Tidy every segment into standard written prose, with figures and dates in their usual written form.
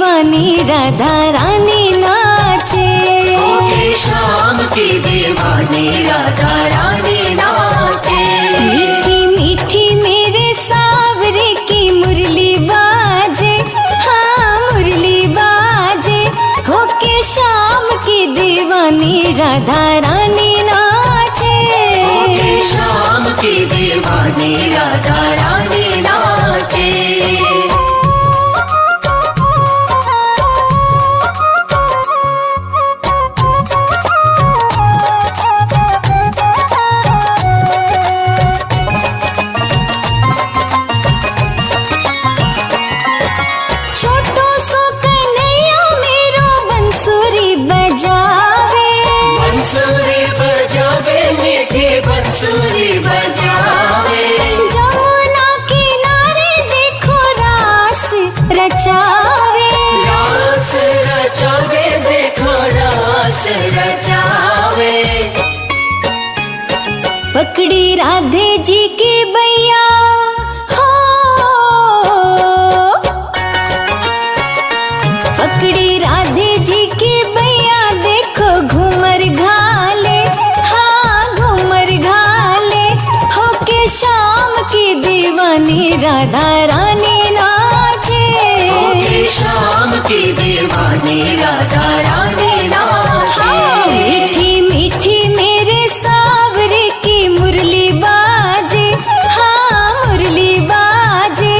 दीवानी राधा रानी नाचे। होके शाम की दीवानी राधा रानी नाचे। मीठी मीठी मेरे सावरे की मुरली बाजे, हाँ मुरली बाजे। होके शाम की दीवानी राधा रानी नाचे। होके शाम की दीवानी राधा रानी नाचे। बंसुरी बजावे जमुना किनारे देखो रास रचावे। रास रचावे देखो रास रचावे। पकड़ी राधे जी की बैया हो, पकड़ी राधे जी की बैया देखो घूमर घाले, हाँ घूमर घाले। होके शाम की दीवानी राधा रानी नाचे। होके शाम की दीवानी राधा रानी नाचे। मीठी मीठी मेरे सावरे की मुरली बाजे, हाँ मुरली बाजे।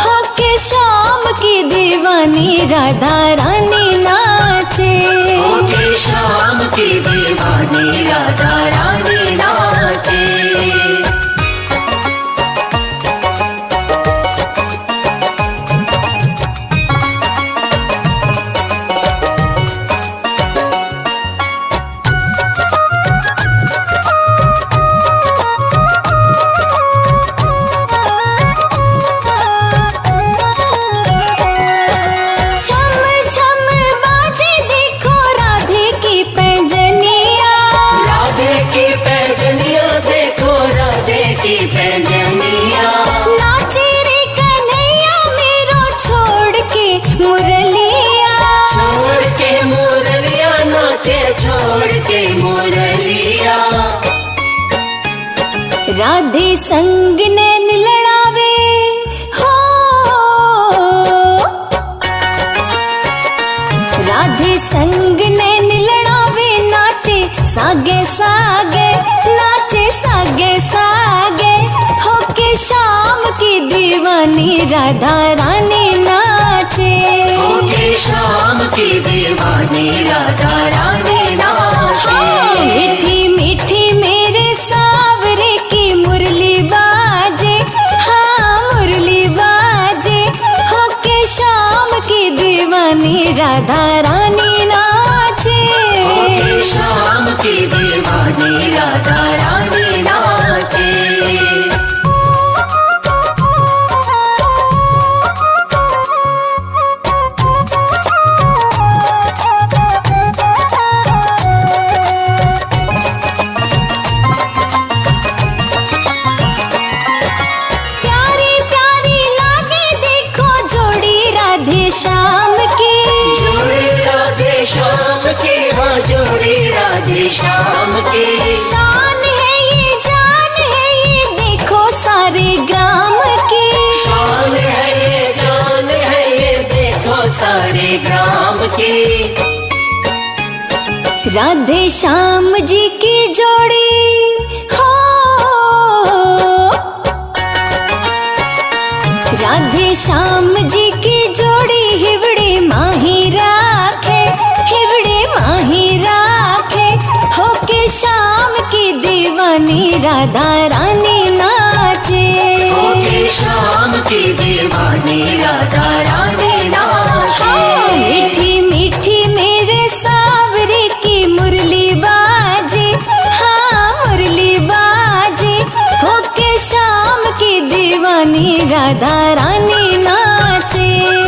होके शाम की दीवानी राधा रानी नाचे। होके शाम की दीवानी राधा रानी नाचे। नाचे रे कन्हैया मेरो छोड़ के मुरलिया। छोड़ के मुरलिया नाचे छोड़ के मुरलिया। राधे संग नैन लड़ावे हो, राधे संग नैन लड़ावे। नाचे सागे सागे, नाचे सागे सागे। होके शाम की दीवानी राधा रानी नाचे। होके शाम की दीवानी राधा रानी नाचे। मीठी मीठी मेरे सावरे की मुरली बाजे, हाँ मुरली बाजे। होके शाम की दीवानी राधा रानी नाचे। होके शाम की दीवानी राधा रानी नाचे। प्यारी प्यारी लागे देखो जोड़ी राधे श्याम की। जोड़ी राधे श्याम की, हाँ जोड़ी राधे श्याम की। शान है ये जान है ये देखो सारे ग्राम की। शान है ये जान है ये देखो सारे ग्राम की। राधे श्याम जी की जोड़ी हो, राधे श्याम जी की जोड़ी। हिवड़े माही राखे, हिवड़े माही राखे। होके शाम की दीवानी राधा रानी नाचे। होके शाम की दीवानी राधा रानी नाचे। मीठी मीठी मेरे सावरे की मुरली बाजे, हाँ मुरली बाजे। होके शाम की दीवानी राधा रानी नाचे।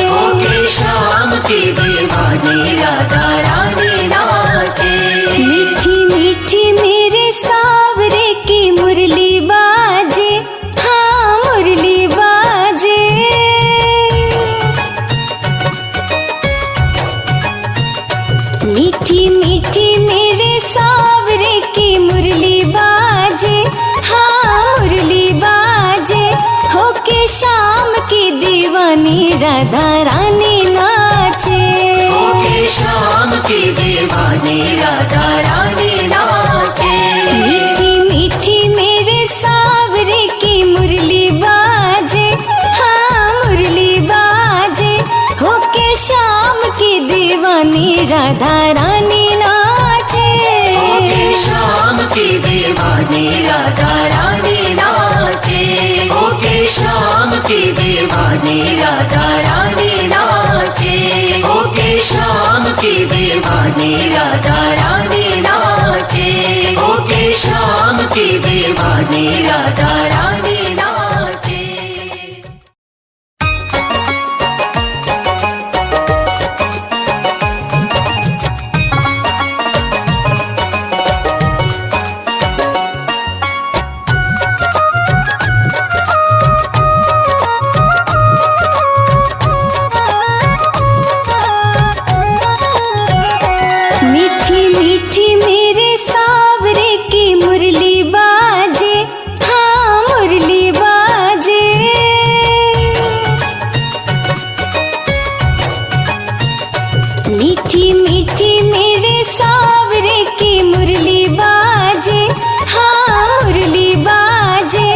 होके शाम की दीवानी राधा रानी नाचे। मीठी मीठी मेरे सावरे की मुरली बाजे, हाँ मुरली बाजे। मीठी मीठी मेरे सावरे की मुरली बाजे, हाँ मुरली बाजे, होके शाम की दीवानी राधा रानी नाचे। होके शाम की दीवानी राधा रानी नाचे। मीठी मीठी मेरे सावरे की मुरली बाजे, हाँ मुरली बाजे, होके शाम की दीवानी राधा रानी नाचे। होके शाम की दीवानी राधा रानी नाचे। होके शाम की दीवानी राधा रानी नाचे। होके शाम की दीवानी राधा रानी नाचे। होके शाम की दीवानी राधा रानी नाचे। मीठी मीठी मेरे सावरे की मुरली बाजे, हाँ मुरली बाजे। मीठी मीठी मेरे सावरे की मुरली बाजे, हाँ मुरली बाजे,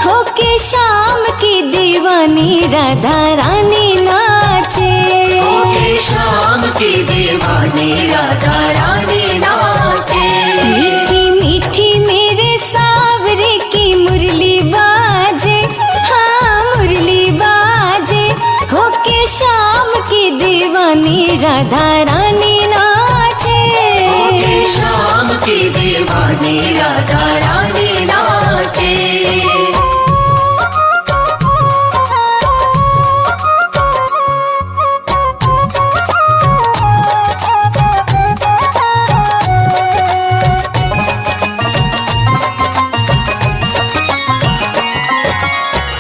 होके शाम की दीवानी राधा रानी नाचे। होके शाम की दीवानी राधा रानी नाचे। मीठी मीठी मेरे सावरे की मुरली बाजे, हाँ मुरली बाजे, होके शाम की दीवानी राधा रानी नाचे। होके शाम की दीवानी राधा रानी नाचे।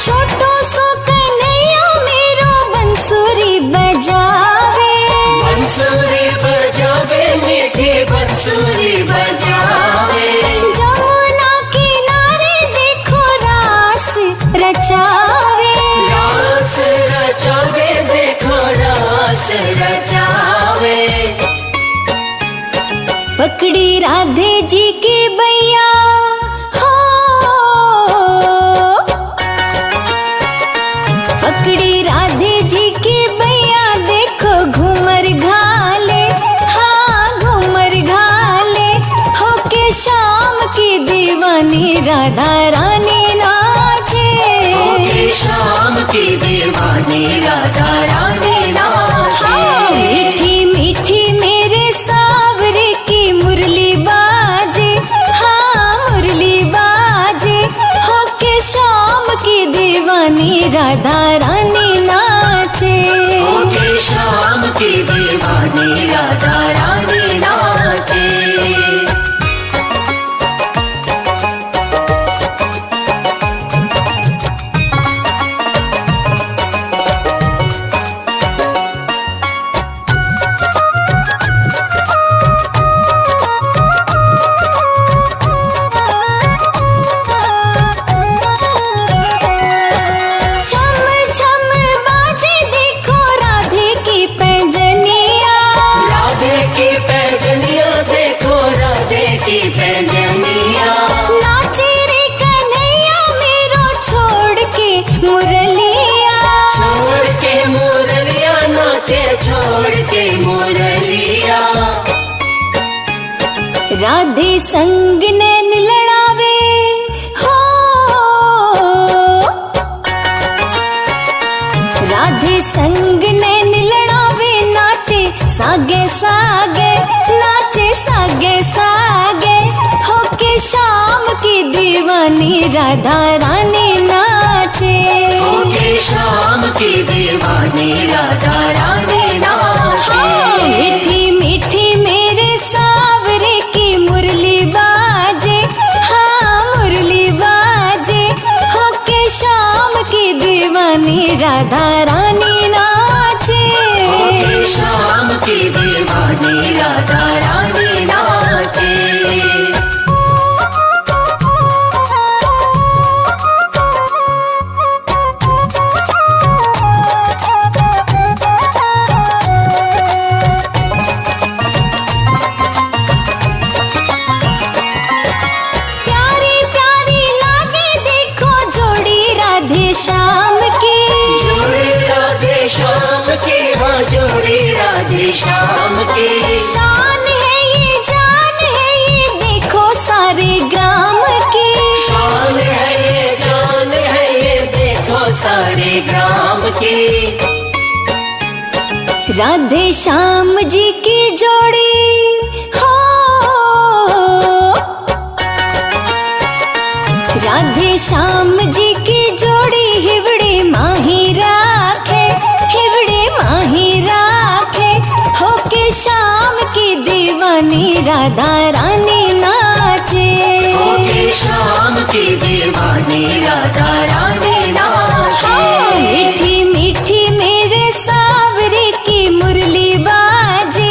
छोटो सो कन्हैया मेरो बंसुरी बजावे। बंसुरी बजावे मीठी बंसुरी बजावे। जमुना किनारे देखो रास रचावे। रास रचावे देखो रास रचावे। पकड़ी राधे जी की बैया हो, पकड़ी राधे जी की बैया, देखो घूमर घाले, हाँ घूमर घाले, होके शाम की दीवानी राधा रानी नाचे। होके शाम की दीवानी राधा रानी नाचे। हाँ, मीठी मीठी मेरे सावरे की मुरली बाजे, हाँ मुरली बाजे, होके शाम की दीवानी राधा रानी नाचे। होके शाम की दीवानी राधा रानी नाचे। छम छम बाजे देखो राधे की पैंजनिया। राधे की पैंजनिया देखो राधे की पैंजनिया। नाचे रे कन्हैया मेरो छोड़ के मुरलिया। छोड़ के मुरलिया नाचे छोड़ के मुरलिया। राधे संग नैन लड़ावे हो, राधे संग नैन लड़ावे, नाचे सागे सागे, नाचे सागे सागे, होके शाम की दीवानी राधा रानी नाचे। होके शाम की दीवानी राधा रानी नाचे। हाँ, मीठी मीठी मेरे सावरे की मुरली बाजे, हाँ मुरली बाजे, होके शाम की दीवानी राधा रानी नाचे। होके शाम की दीवानी दीवानी राधा रानी नाचे। प्यारी प्यारी लागे देखो जोड़ी राधे श्याम की, जोड़ी राधे श्याम की, हाँ जोड़ी राधे श्याम की। शान है ये जान है ये देखो सारे ग्राम की, शान है ये जान है ये देखो सारे ग्राम की। राधे श्याम जी की जोड़ी हो, राधे श्याम जी की जोड़ी हिवड़े माही राखे, हिवड़े माही राखे, होके श्याम की दीवानी राधा रानी नाचे, होके श्याम की दीवानी राधा रानी नाचे। मीठी मीठी मेरे सावरे की मुरली बाजे,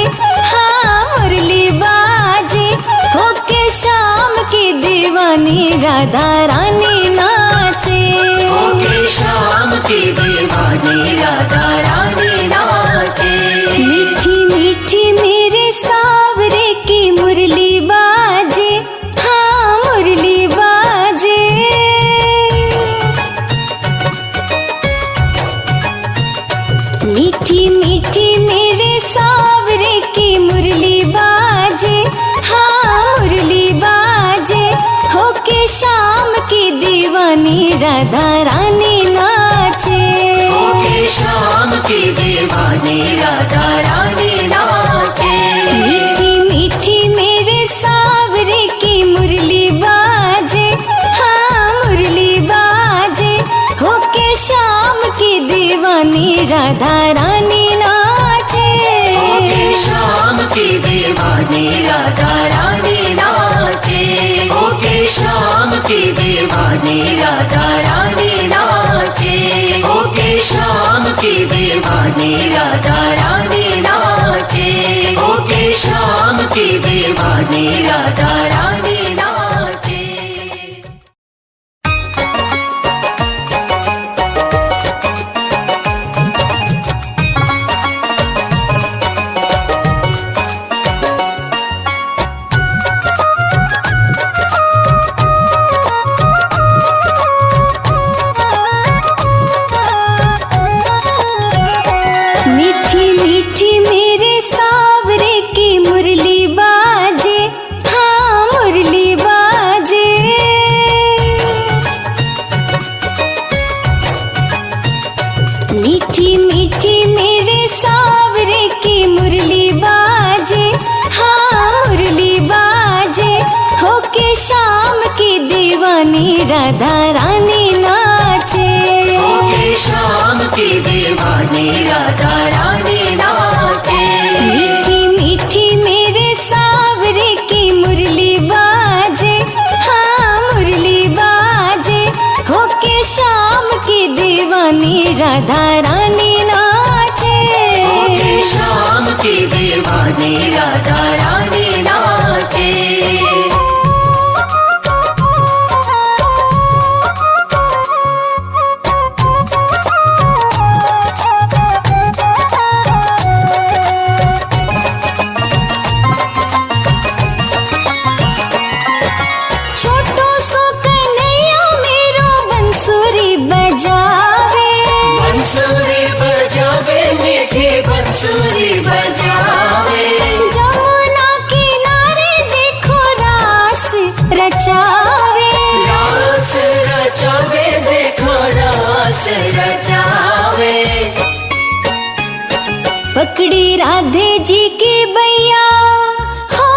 हाँ मुरली बाजे, होके श्याम की दीवानी राधा रानी नाचे, होके श्याम की दीवानी राधा रानी नाचे। मीठी मीठी मेरे सावरे की मुरली बाजे, हाँ मुरली बाजे। मीठी मीठी मेरे सावरे की मुरली बाजे, हाँ मुरली बाजे, होके श्याम की दीवानी राधा रानी नाचे, होके श्याम की दीवानी राधा रानी नाचे। मीठी मीठी मेरे सावरे की मुरली बाजे, हाँ मुरली बाजे, होके श्याम की दीवानी राधा रानी नाचे, होके श्याम की दीवानी राधा रानी नाचे। होके श्याम की दीवानी राधा रानी नाचे। होके श्याम की दीवानी राधा रानी नाचे। होके श्याम की दीवानी राधा रानी नाचे। मीठी मीठी मेरे सावरे की मुरली बाजे, हाँ मुरली बाजे। मीठी मीठी मेरे सावरे की मुरली बाजे, हाँ मुरली बाजे, होके श्याम की दीवानी राधा रानी नाचे, होके श्याम की दीवानी राधा रानी नाचे। मीठी मीठी मेरे सावरे की मुरली बाजे, हाँ मुरली बाजे, होके श्याम की दीवानी राधा रानी नाचे, होके श्याम की दीवानी राधा रानी नाचे। छोटो सो कन्हैया मेरो बंसुरी बजावे, बंसुरी बजावे मीठी बंसुरी बजावे। जमुना किनारे देखो रास रचावे, रास रचावे देखो रास रचावे। पकड़ी राधे जी की बैया हो,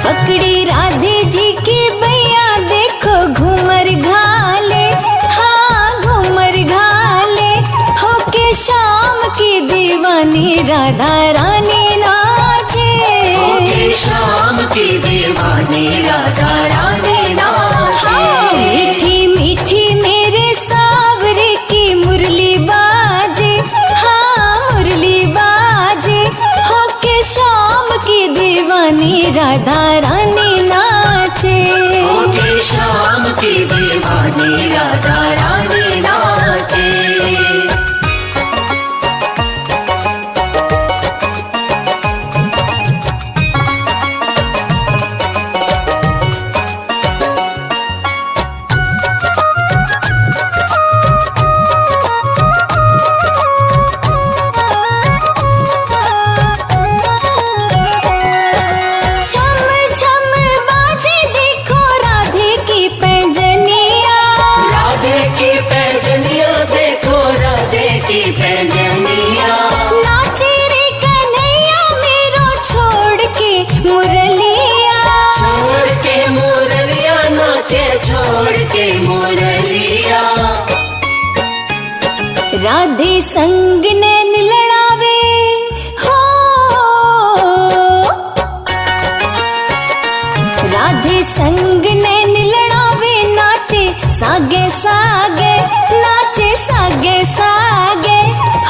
पकड़ी राधे जी की बैया देखो घूमर घाले, हाँ घूमर घाले, होके श्याम की दीवानी राधा रानी नाचे, होके श्याम की दीवानी राधा रानी नाचे। मीठी मीठी मेरे सावरे की मुरली बाजे, दीवानी राधा रानी नाचे। छम छम बाजे देखो राधे की पैंजनिया, राधे की पैंजनिया देखो राधे की पैंजनिया। नाचे रे कन्हैया मेरो छोड़ के मुरलिया, छोड़ के मुरलिया नाचे छोड़ के मुरलिया। राधे संग नैन लड़ावे हो, राधे संग नैन लड़ावे, नाचे सागे सागे, नाचे सागे सागे,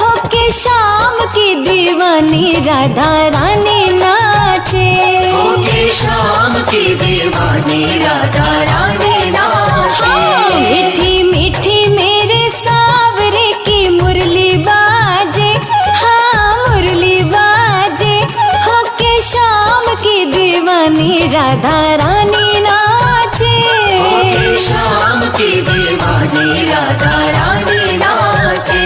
होके शाम की दीवानी राधा रानी नाचे। होके शाम की दीवानी राधा रानी नाचे। मीठी मीठी मेरे सावरे की मुरली बाजे, हाँ मुरली बाजे, होके शाम की दीवानी राधा रानी नाचे। होके शाम की दीवानी राधा रानी नाचे।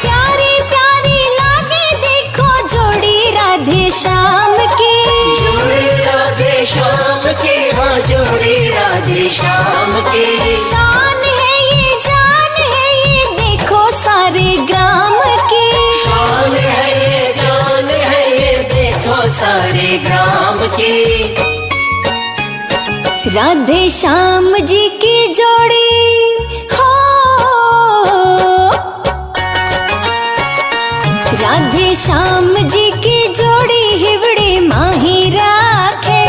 प्यारी प्यारी लागे देखो जोड़ी राधे श्याम की, जोड़ी राधे श्याम की, हाँ जोड़ी राधे श्याम की। शान है ये जान है ये देखो सारे ग्राम की, शान है ये जान है ये देखो सारे ग्राम की। राधे श्याम जी की जोड़ी हो, राधे श्याम जी की जोड़ी हिवड़े माही राखे,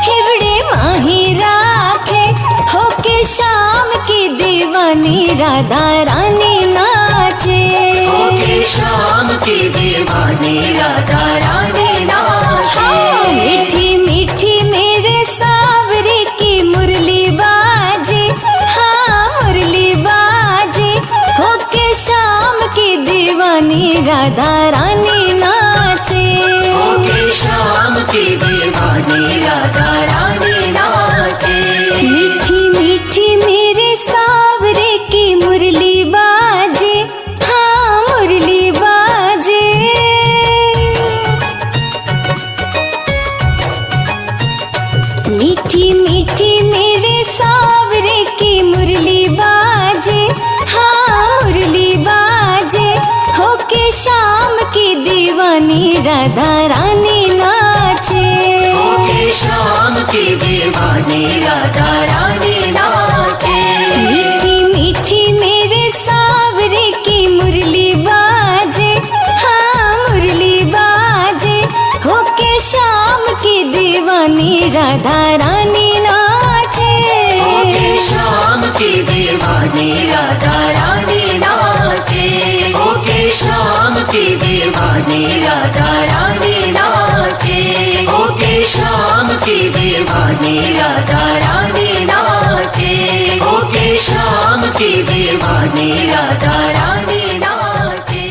हिवड़े माही राखे, होके शाम की दीवानी राधा रानी नाचे। होके शाम की दीवानी राधा रानी नाचे। मीठी मीठी मेरे सावरे की मुरली बाजे, हाँ मुरली बाजे, होके शाम की दीवानी राधा रानी नाचे। होके शाम की दीवानी राधा रानी नाचे। मीठी मीठी मेरे सावरे की मुरली बाजे, हाँ मुरली बाजे। मीठी मीठी मेरे सावरे की मुरली बाजे, हाँ मुरली बाजे, होके शाम की दीवानी राधा रानी नाचे। होके शाम की दीवानी राधा रानी नाचे। मीठी मीठी मेरे सावरे की मुरली बाजे, हाँ मुरली बाजे, होके शाम की दीवानी राधा रानी नाचे। होके शाम की दीवानी राधा रानी नाचे। होके शाम की दीवानी राधा रानी नाचे। होके शाम की दीवानी राधा रानी नाचे। होके शाम की दीवानी राधा रानी नाचे।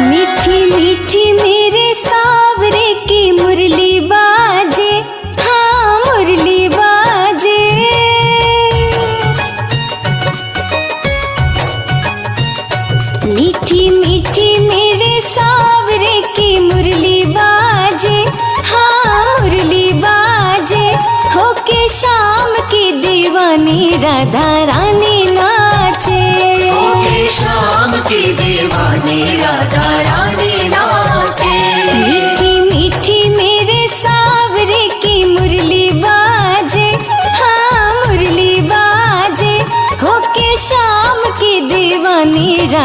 मीठी मीठी मेरे सावरे की मुरली बाजे, हाँ मुरली बाजे। मीठी मीठी मेरे सावरे की मुरली बाजे, हाँ मुरली बाजे, होके शाम की दीवानी राधा रानी नाचे। होके शाम की दीवानी राधा रानी नाचे।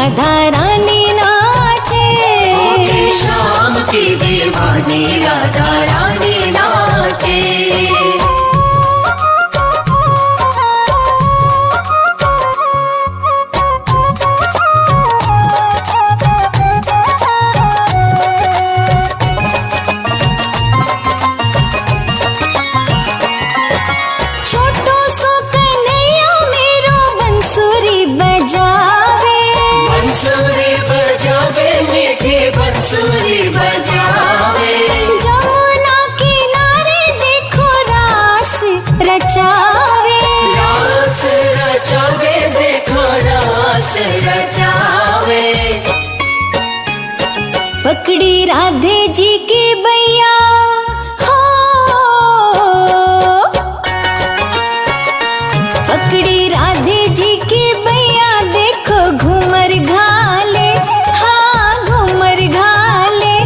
राधा रानी नाचे। होके शाम की दीवानी राधा रानी नाचे। छोटो सो कन्हैया मेरो बंसुरी बजावे। बंसुरी बजावे मीठी बंसुरी बजावे। जमुना किनारे देखो रास रचावे। रास रचावे देखो रास रचावे। पकड़ी राधे जी की बैया हो, पकड़ी राधे जी की बैया देखो घूमर घाले। हाँ घूमर घाले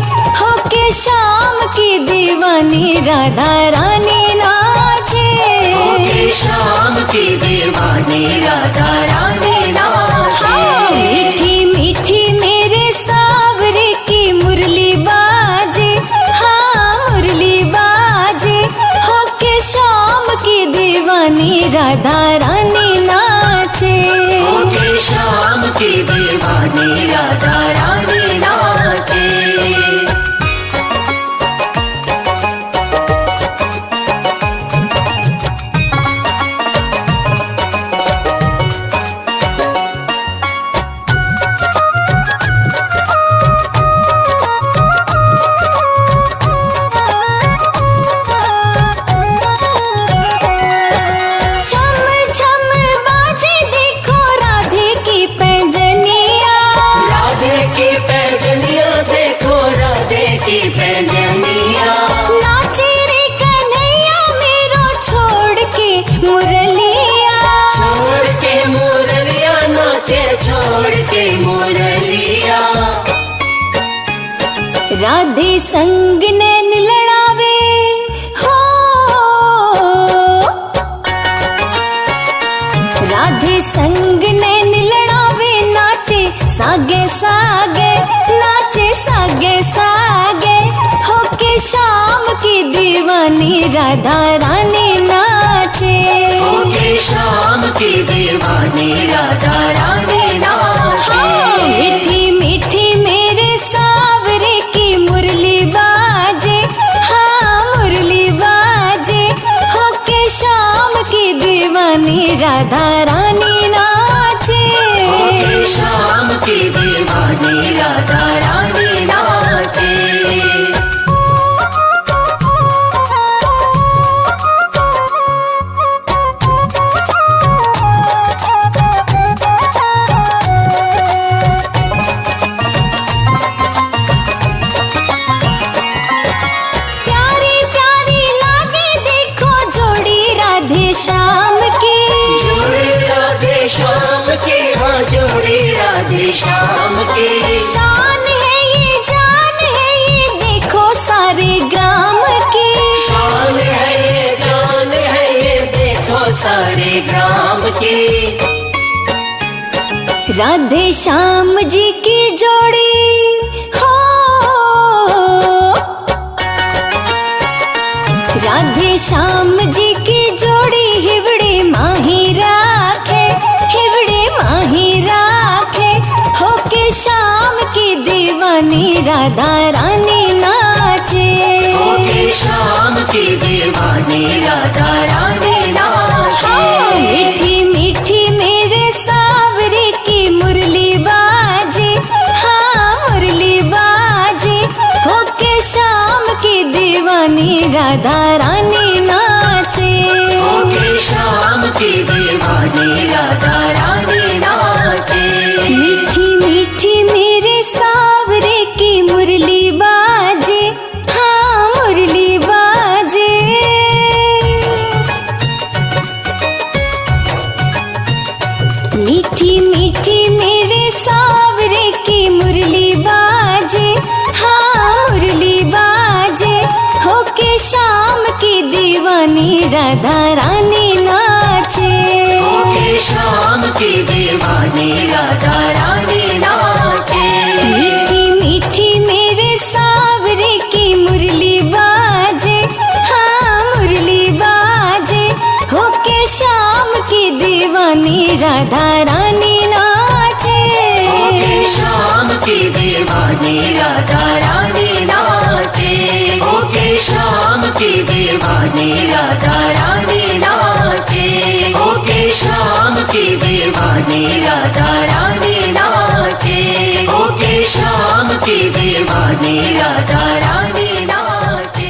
होके शाम की दीवानी राधा रानी नाचे। होके शाम की दीवानी राधा रानी नाचे। मीठी मीठी मेरे सावरे की मुरली बाजे। हाँ मुरली बाजे होके शाम की दीवानी राधा रानी नाचे। होके शाम की दीवानी राधा रानी नाचे। छम छम बाजे देखो राधे की पैंजनिया। राधे की पैजनिया देखो राधे की पैजनिया। नाचे रे कन्हैया मेरो छोड़ के मुरलिया। छोड़ के मुरलिया नाचे छोड़ के मुरलिया। राधे संग नैन लड़ावे हो, राधे संग नैन लड़ावे नाचे सागे सागे। नाचे सागे सागे होके शाम की दीवानी राधा रानी नाचे। होके शाम की दीवानी राधा रानी नाचे। मीठी मीठी मेरे सावरे की मुरली बाजे। हाँ मुरली बाजे होके शाम की दीवानी राधा रानी नाचे। होके शाम की दीवानी राधा रानी नाचे। प्यारी प्यारी लागे देखो जोड़ी राधे श्याम की। जोड़ी राधे श्याम की हाँ जोड़ी राधे श्याम की। शान है ये जान है ये देखो सारे ग्राम की। शान है ये जान है ये देखो सारे ग्राम की। राधे श्याम जी की जोड़ी हो, राधे श्याम जी की जोड़ी हिवड़े माही राखे। हिवड़े माही राखे होके शाम की दीवानी राधा रानी नाचे। होके शाम की दीवानी राधा रानी नाचे। मीठी मीठी मेरे सावरे की मुरली बाजे। हाँ मुरली बाजे होके शाम की दीवानी राधा रानी नाचे। होके शाम की दीवानी राधा रानी नाचे। मीठी मीठी मेरे सावरे की मुरली बाजे। हाँ मुरली बाजे। मीठी मीठी मेरे सावरे की मुरली बाजे। हाँ मुरली बाजे होके शाम की दीवानी राधा रानी नाचे। होके शाम की दीवानी राधा रानी नाचे। दीवानी राधा रानी नाचे। होके शाम की दीवानी राधा रानी नाचे। होके शाम की दीवानी राधा रानी नाचे। होके शाम की दीवानी राधा रानी नाचे। होके शाम की दीवानी राधा रानी नाचे।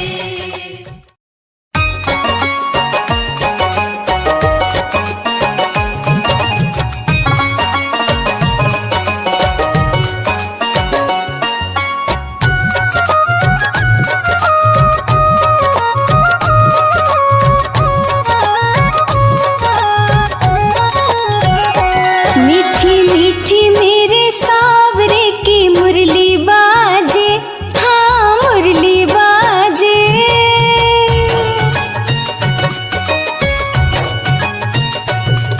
मीठी मीठी मेरे सावरे की मुरली बाजे, हाँ मुरली बाजे।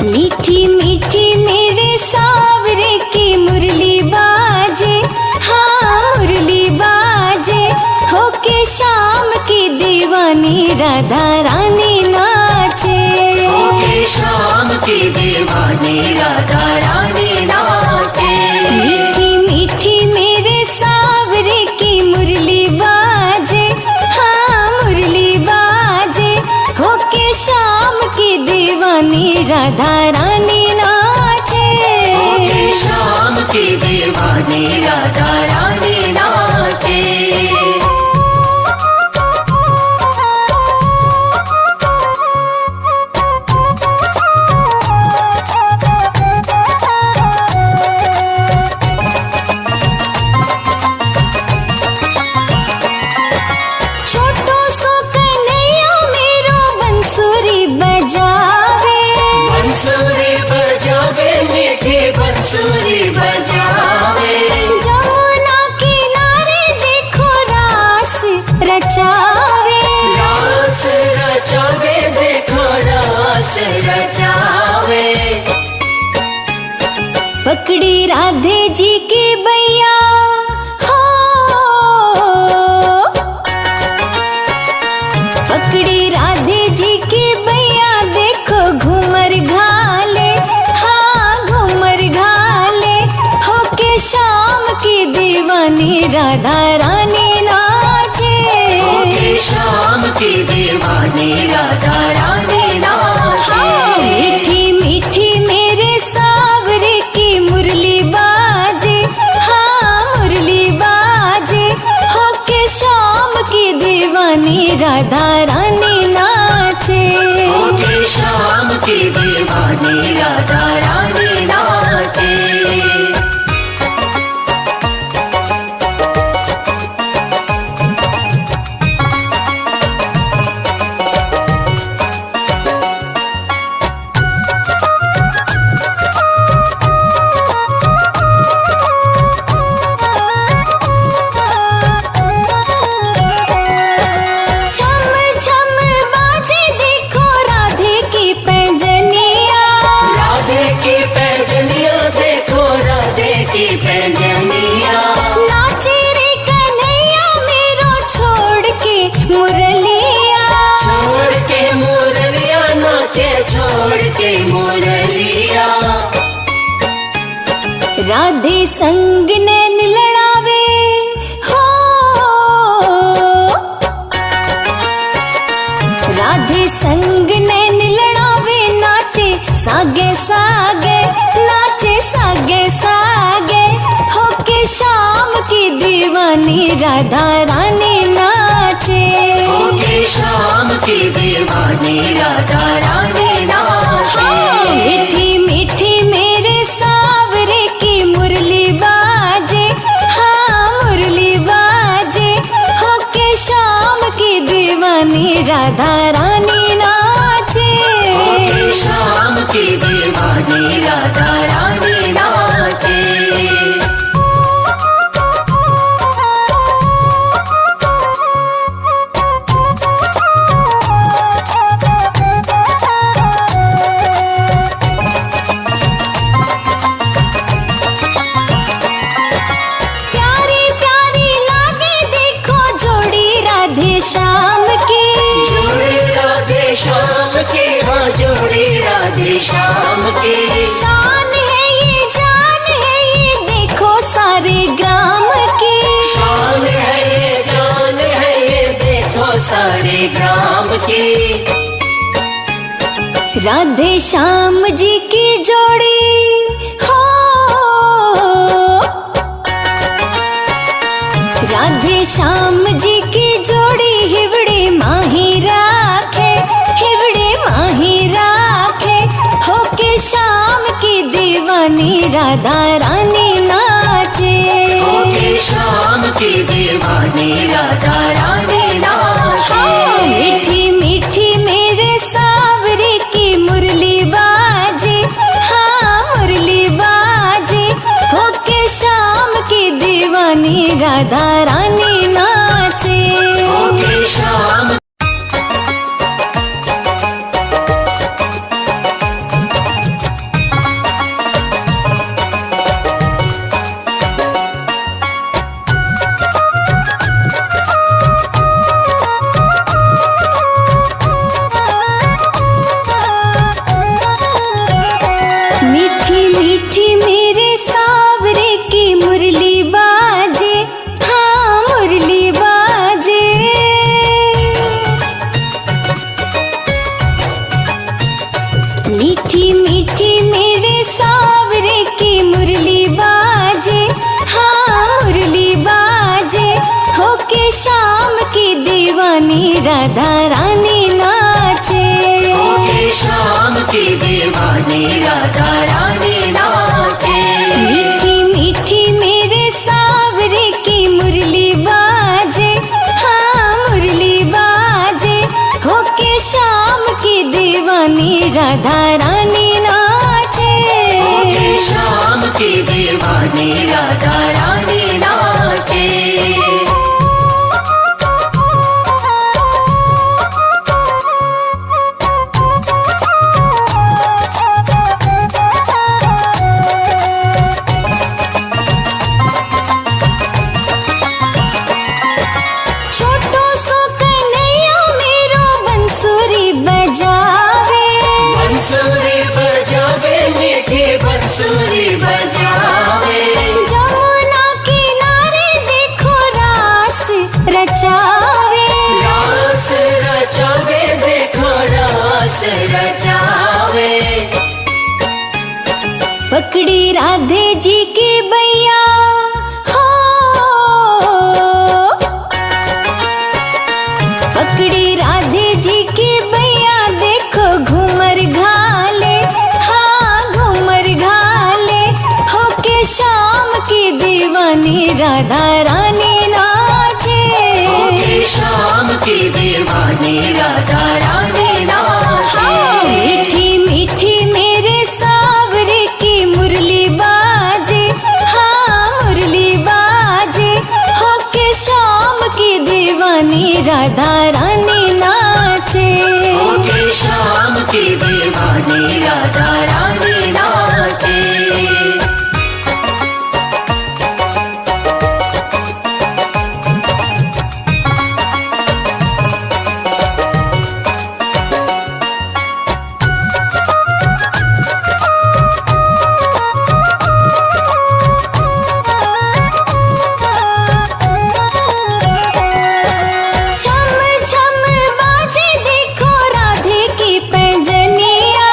मीठी मीठी मेरे सावरे की मुरली बाजे, हाँ मुरली बाजे। होके शाम की दीवानी राधा रानी नाचे। होके शाम की दीवानी राधा रानी नाचे। मीठी मीठी मेरे सावरे की मुरली बाजे, हाँ मुरली बाजे। होके शाम की दीवानी राधा रानी नाचे। होके शाम की दीवानी राधा रानी नाचे। छोटो सो कन्हैया मेरो बंसुरी बजावे। बंसुरी बजावे मीठी बंसुरी बजावे। जमुना किनारे देखो रास रचावे। रास रचावे देखो रास रचावे। पकड़ी राधे जी की बैया हो, पकड़ी राधे जी की बैया देखो घूमर घाले, हाँ घूमर घाले। होके शाम की दीवानी राधा रानी नाचे। होके शाम की दीवानी राधा रानी नाचे। हाँ, मीठी मीठी मेरे सावरे की मुरली बाजे, हाँ मुरली बाजे। होके शाम की दीवानी राधा रानी नाचे। होके शाम की दीवानी राधा रानी नाचे। छम छम बाजे देखो राधे की पैंजनिया। राधे की पैंजनिया देखो राधे की पैंजनिया। नाचे रे कन्हैया मेरो छोड़ के मुरलिया। छोड़ के मुरलिया नाचे छोड़ के मुरलिया। राधे संग नैन लड़ावे हो, राधे संग नैन लड़ावे। नाचे सागे सागे, नाचे सागे सागे। होके शाम की दीवानी राधा रानी नाचे। होके शाम की दीवानी राधा रानी नाचे। हाँ, मीठी मीठी मेरे सावरे की मुरली बाजे, हाँ मुरली बाजे। होके शाम की दीवानी राधा रानी नाचे। होके शाम की दीवानी राधा रानी नाचे। राधे श्याम जी की जोड़ी हो, राधे श्याम जी की जोड़ी हिवड़े माही राखे, हिवड़े माही राखे। होके श्याम की दीवानी राधा रानी नाचे, होके श्याम की दीवानी राधा रानी नाचे। मीठी मीठी मेरे सावरे की मुरली बाजे, हाँ मुरली बाजे। होके श्याम की दीवानी राधा रानी नाचे, होके श्याम मीठी मीठी मेरे सावरे की मुरली बाजे, हाँ मुरली बाजे। मीठी मीठी मेरे सावरे की मुरली बाजे, हाँ मुरली बाजे। होके श्याम की दीवानी राधा रानी नाचे, होके श्याम की दीवानी राधा रानी नाचे। मीठी मीठी मेरे सावरे की मुरली बाजे, हाँ मुरली बाजे। होके श्याम की दीवानी राधा रानी नाचे, होके श्याम की दीवानी राधा रानी नाचे। छोटो सो कन्हैया मेरो बंसुरी बजावे, बंसुरी बजावे मीठी बंसुरी बजावे। जमुना किनारे देखो रास रचावे, रास रचावे देखो रास रचावे। पकड़ी राधे जी की बैया हो, पकड़ी राधे जी की बैया। देखो घूमर घाले, हाँ घूमर घाले। होके श्याम की दीवानी राधा रानी नाचे, होके श्याम की दीवानी राधा रानी नाचे। मीठी मीठी मेरे सावरे की मुरली बाजे, हाँ मुरली बाजे। होके श्याम की दीवानी राधा रानी नाचे, होके श्याम की दीवानी राधा रानी नाचे। छम छम बाजे देखो राधे की पैंजनिया,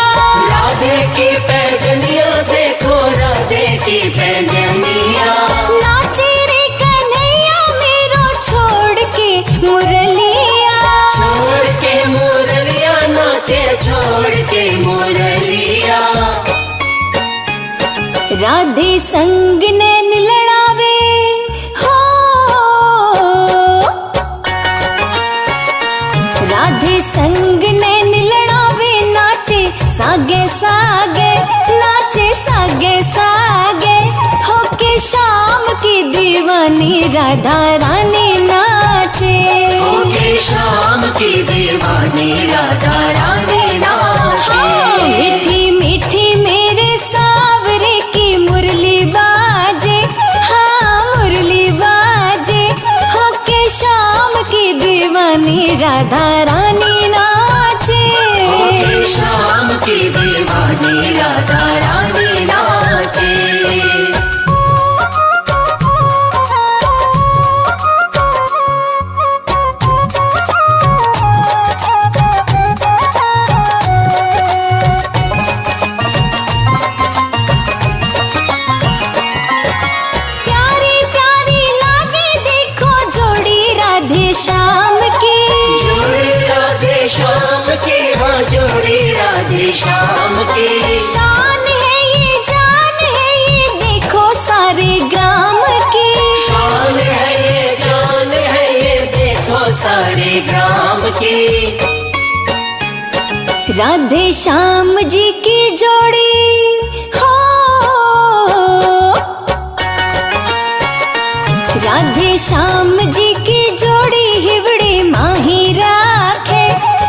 राधे की पैजनिया देखो राधे की पैजनिया। नाचे रे कन्हैया मेरो छोड़ के मुरलिया, छोड़ के मुरलिया नाचे छोड़ के मुरलिया। राधे संग नैन लड़ावे हो, राधे संग नैन लड़ावे। नाचे सागे सागे, नाचे सागे सागे। होके श्याम की दीवानी राधा रानी नाचे, होके श्याम की दीवानी राधा रानी नाचे। मीठी मीठी मेरे सावरे की मुरली बाजे, हाँ मुरली बाजे। होके श्याम की दीवानी राधा रानी नाचे, होके श्याम की दीवानी राधा रानी नाचे। ये शाम की, शान है ये जान है ये देखो सारे ग्राम की, शान है ये जान है ये देखो सारे ग्राम की। राधे श्याम जी की जोड़ी हो, राधे श्याम जी की जोड़ी हिवड़े माही राखे,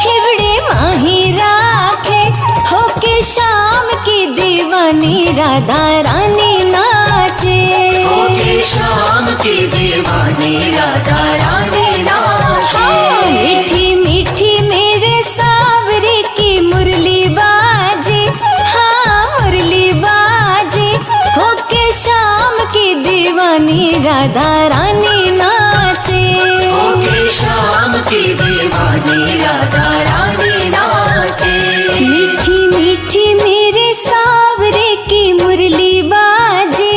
हिवड़े माही राखे, होके शाम की दीवानी राधा रानी नाचे, होके शाम की दीवानी राधा रानी नाचे। मीठी मीठी मेरे सावरे की मुरली बाजे, हाँ मुरली बाजे, होके शाम की दीवानी राधा रानी नाचे, होके शाम की दीवानी राधा रानी नाचे। मीठी मीठी मेरे सावरे की मुरली बाजे,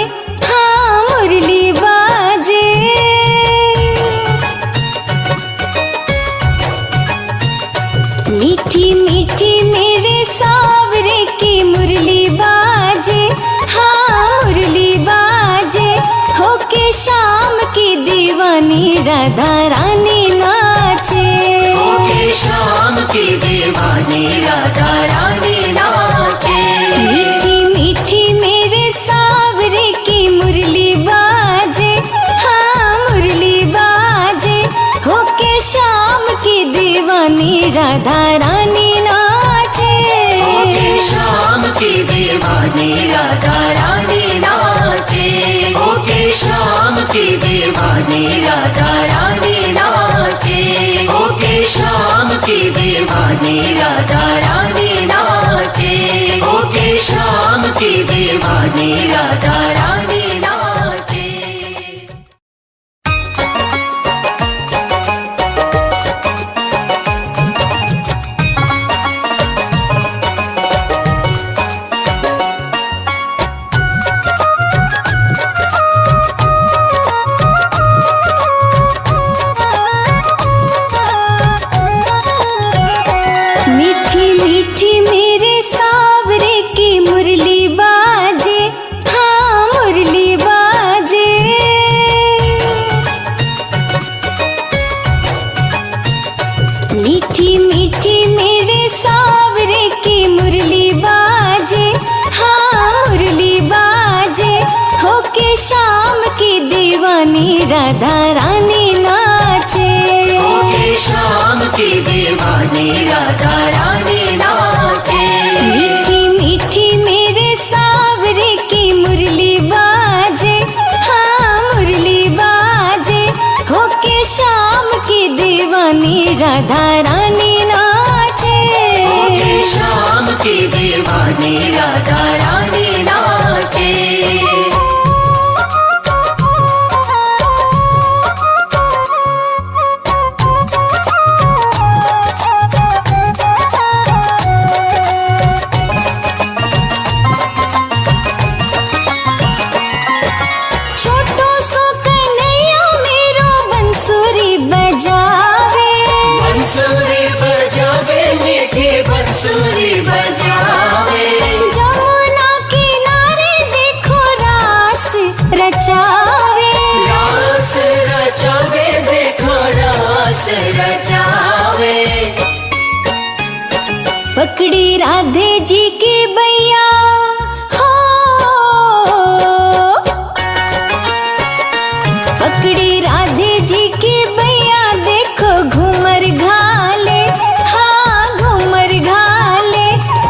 हाँ मुरली बाजे। मीठी मीठी मेरे सावरे की मुरली बाजे, हाँ मुरली बाजे, होके शाम की दीवानी राधा रानी नाचे, होके शाम की दीवानी राधा रानी नाचे। मीठी मीठी मेरे सावरे की मुरली बाजे, हाँ मुरली बाजे, होके शाम की दीवानी राधा रानी नाचे, होके शाम की दीवानी राधा रानी नाचे, होके शाम की दीवानी राधा रानी नाचे, होके शाम की दीवानी राधा रानी नाचे, होके शाम की दीवानी राधा रानी नाचे। मीठी मीठी मेरे सावरे की मुरली बाजे, हाँ मुरली बाजे। मीठी मीठी मेरे सावरे की मुरली बाजे, हाँ मुरली बाजे, होके शाम की दीवानी राधा रानी नाचे, होके शाम की दीवानी राधा रानी नाचे। मीठी मीठी मेरे सावरे की मुरली बाजे, हाँ मुरली बाजे, होके शाम की दीवानी राधा रानी नाचे, होके शाम की दीवानी राधा रानी नाचे। छोटो सो कन्हैया मेरो बंसुरी बजावे, बंसुरी बजावे मीठी बंसुरी बजावे, जमुना किनारे देखो रास रचावे, रास रचावे देखो रास रचावे। पकड़ी राधे जी की बैया हो, पकड़ी राधे जी की बैया देखो घूमर घाले, हाँ घूमर घाले,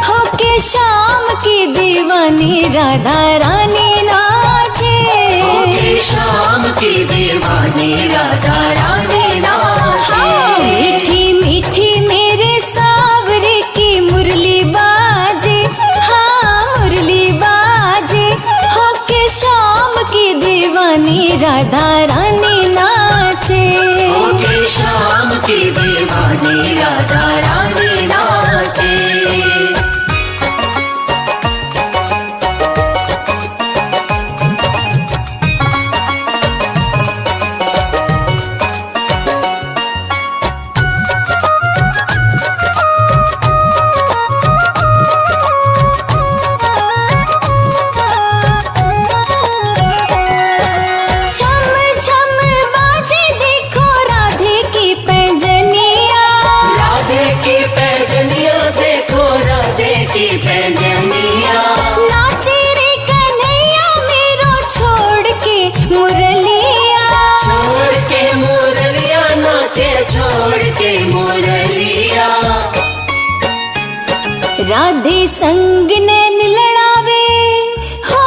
होके शाम की दीवानी राधा रानी नाचे, होके शाम की दीवानी राधा रानी नाचे। मीठी मीठी मेरे सावरे की मुरली बाजे, हाँ मुरली बाजे, होके शाम की दीवानी राधा रानी नाचे, होके शाम की दीवानी राधा रानी नाचे। की पैजनिया। नाचे रे कन्हैया मेरो छोड़ के मुरलिया। छोड़ के मुरलिया नाचे छोड़ के मुरलिया। राधे संग नैन लड़ावे हो,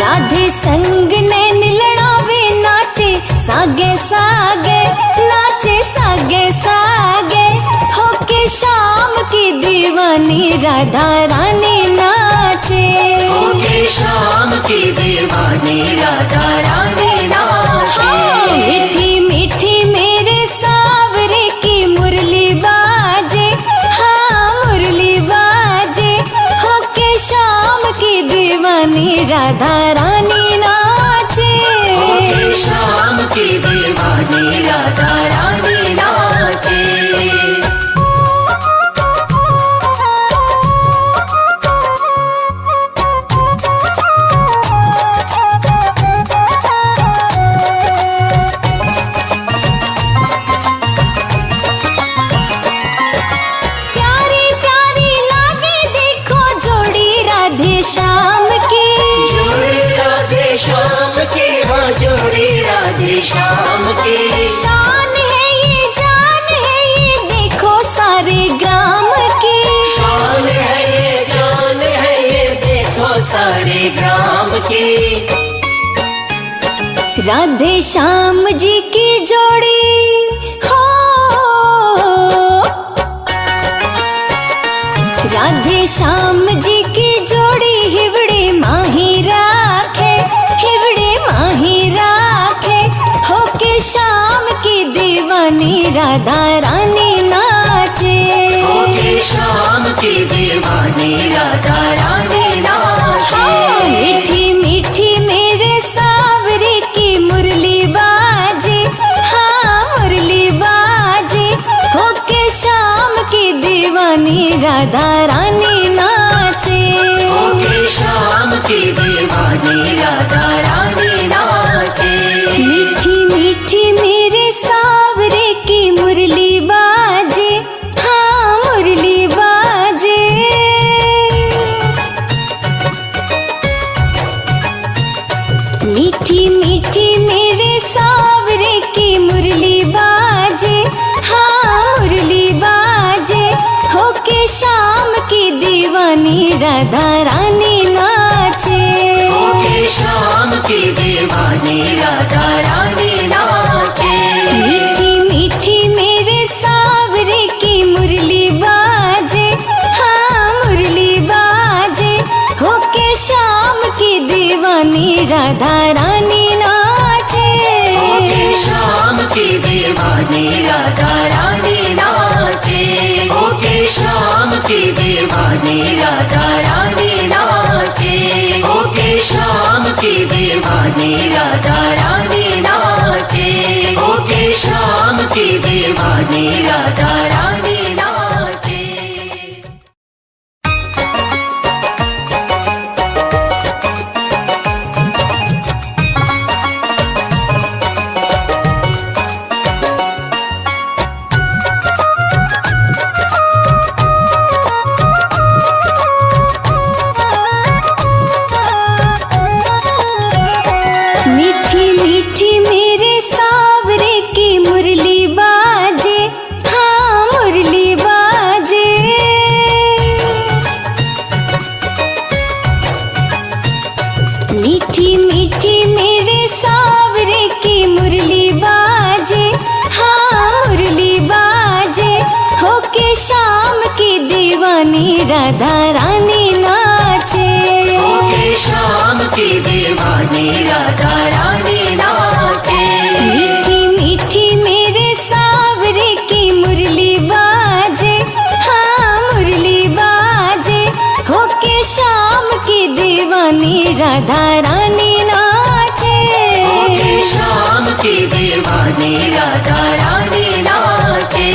राधे संग नैन लड़ावे। नाचे सागे सागे, नाचे सागे सागे। होके शाम की दीवानी राधा रानी नाचे। होके शाम की दीवानी राधा रानी नाचे। मीठी मीठी मेरे सावरे की मुरली बाजे। हाँ मुरली बाजे। होके शाम की दीवानी राधा रानी नाचे। होके शाम की दीवानी राधा रानी नाचे। प्यारी प्यारी लागे देखो जोड़ी राधे श्याम की। जोड़ी राधे श्याम की, हाँ जोड़ी राधे श्याम की। शान है ये जान है ये देखो सारे ग्राम की। शान है ये जान है ये देखो सारे ग्राम की। राधे श्याम जी की जोड़ी हो, राधे श्याम जी की जोड़ी हिवड़े माही राखे, हिवड़े माही राखे। होके शाम की दीवानी राधा रानी नाचे। होके शाम की दीवानी राधा रानी नाचे। मीठी मीठी मेरे सावरे की मुरली बाजे। हाँ मुरली बाजे। होके शाम की दीवानी राधा रानी नाचे। होके शाम की दीवानी राधा रानी नाचे। मीठी मीठी मेरे सावरे की मुरली बाजे। हाँ मुरली बाजे। मीठी मीठी मेरे सावरे की मुरली बाजे। हाँ मुरली बाजे। होके शाम की दीवानी राधा रानी नाचे। होके शाम की दीवानी राधा रानी नाचे। मीठी मीठी मेरे सावरे की मुरली बाजे। हाँ मुरली बाजे। होके शाम की दीवानी राधा रानी नाचे। होके शाम की दीवानी राधा रानी नाचे। होके शाम की दीवानी राधा रानी नाचे। होके शाम की दीवानी राधा रानी नाचे। होके शाम की दीवानी राधा रानी नाचे। मीठी मीठी मेरे सावरे की मुरली बाजे। हाँ मुरली बाजे। मीठी मीठी मेरे सावरे की मुरली बाजे। हाँ मुरली बाजे। होके शाम की दीवानी राधा रानी नाचे। होके शाम की दीवानी राधा रानी नाचे। मीठी मीठी मेरे सावरे की मुरली बाजे। हाँ मुरली बाजे। होके शाम की दीवानी राधा रानी नाचे। होके शाम की दीवानी राधा रानी नाचे।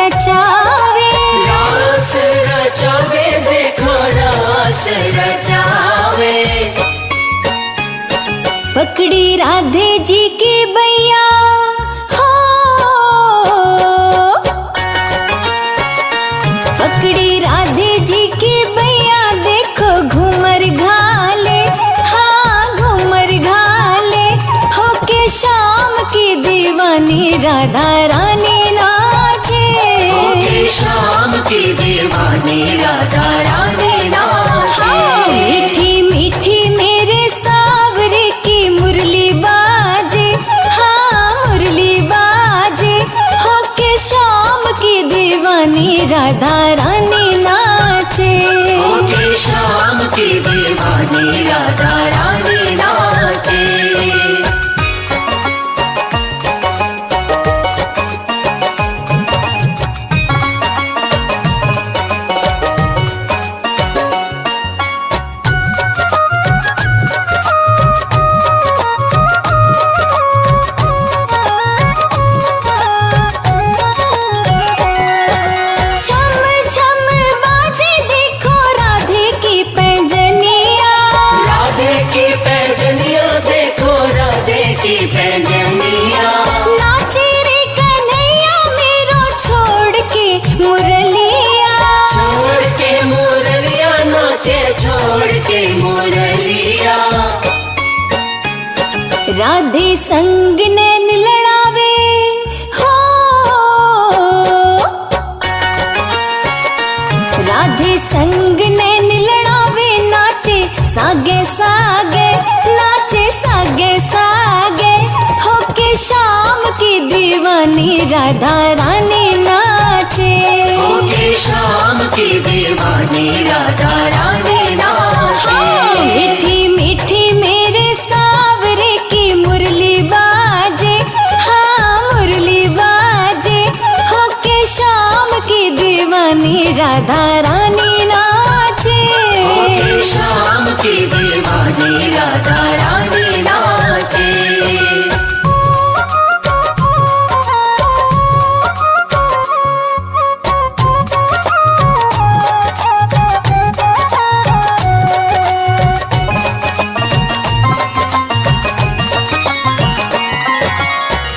रचावे, रास रचावे, देखो रास रचावे। पकड़ी राधे जी की बैया हो, पकड़ी राधे जी की बैया, देखो घूमर घाले, हाँ घूमर घाले, होके शाम की दीवानी राधा रानी नाचे, होके शाम की दीवानी राधा रानी नाचे। हाँ, मीठी मीठी मेरे सावरे की मुरली बाजे, हाँ मुरली बाजे, होके शाम की दीवानी राधा रानी नाचे, होके शाम की दीवानी राधा रानी नाचे। छम छम बाजे, देखो राधे की पैंजनिया, राधे की पैजनिया, देखो राधे की पैजनिया। नाचे रे कन्हैया मेरो छोड़ के मुरलिया, छोड़ के मुरलिया नाचे, छोड़ के मुरलिया। राधे संग नैन लड़ावे हो, राधे संग नैन लड़ावे, नाचे सागे सागे, नाचे सागे सागे, होके शाम की दीवानी राधा रानी नाचे, होके शाम की दीवानी राधा रानी नाचे। हाँ, मीठी मीठी मेरे सावरे की मुरली बाजे, हाँ मुरली बाजे, होके शाम की दीवानी राधा रानी नाचे, होके शाम की दीवानी राधा रानी नाचे।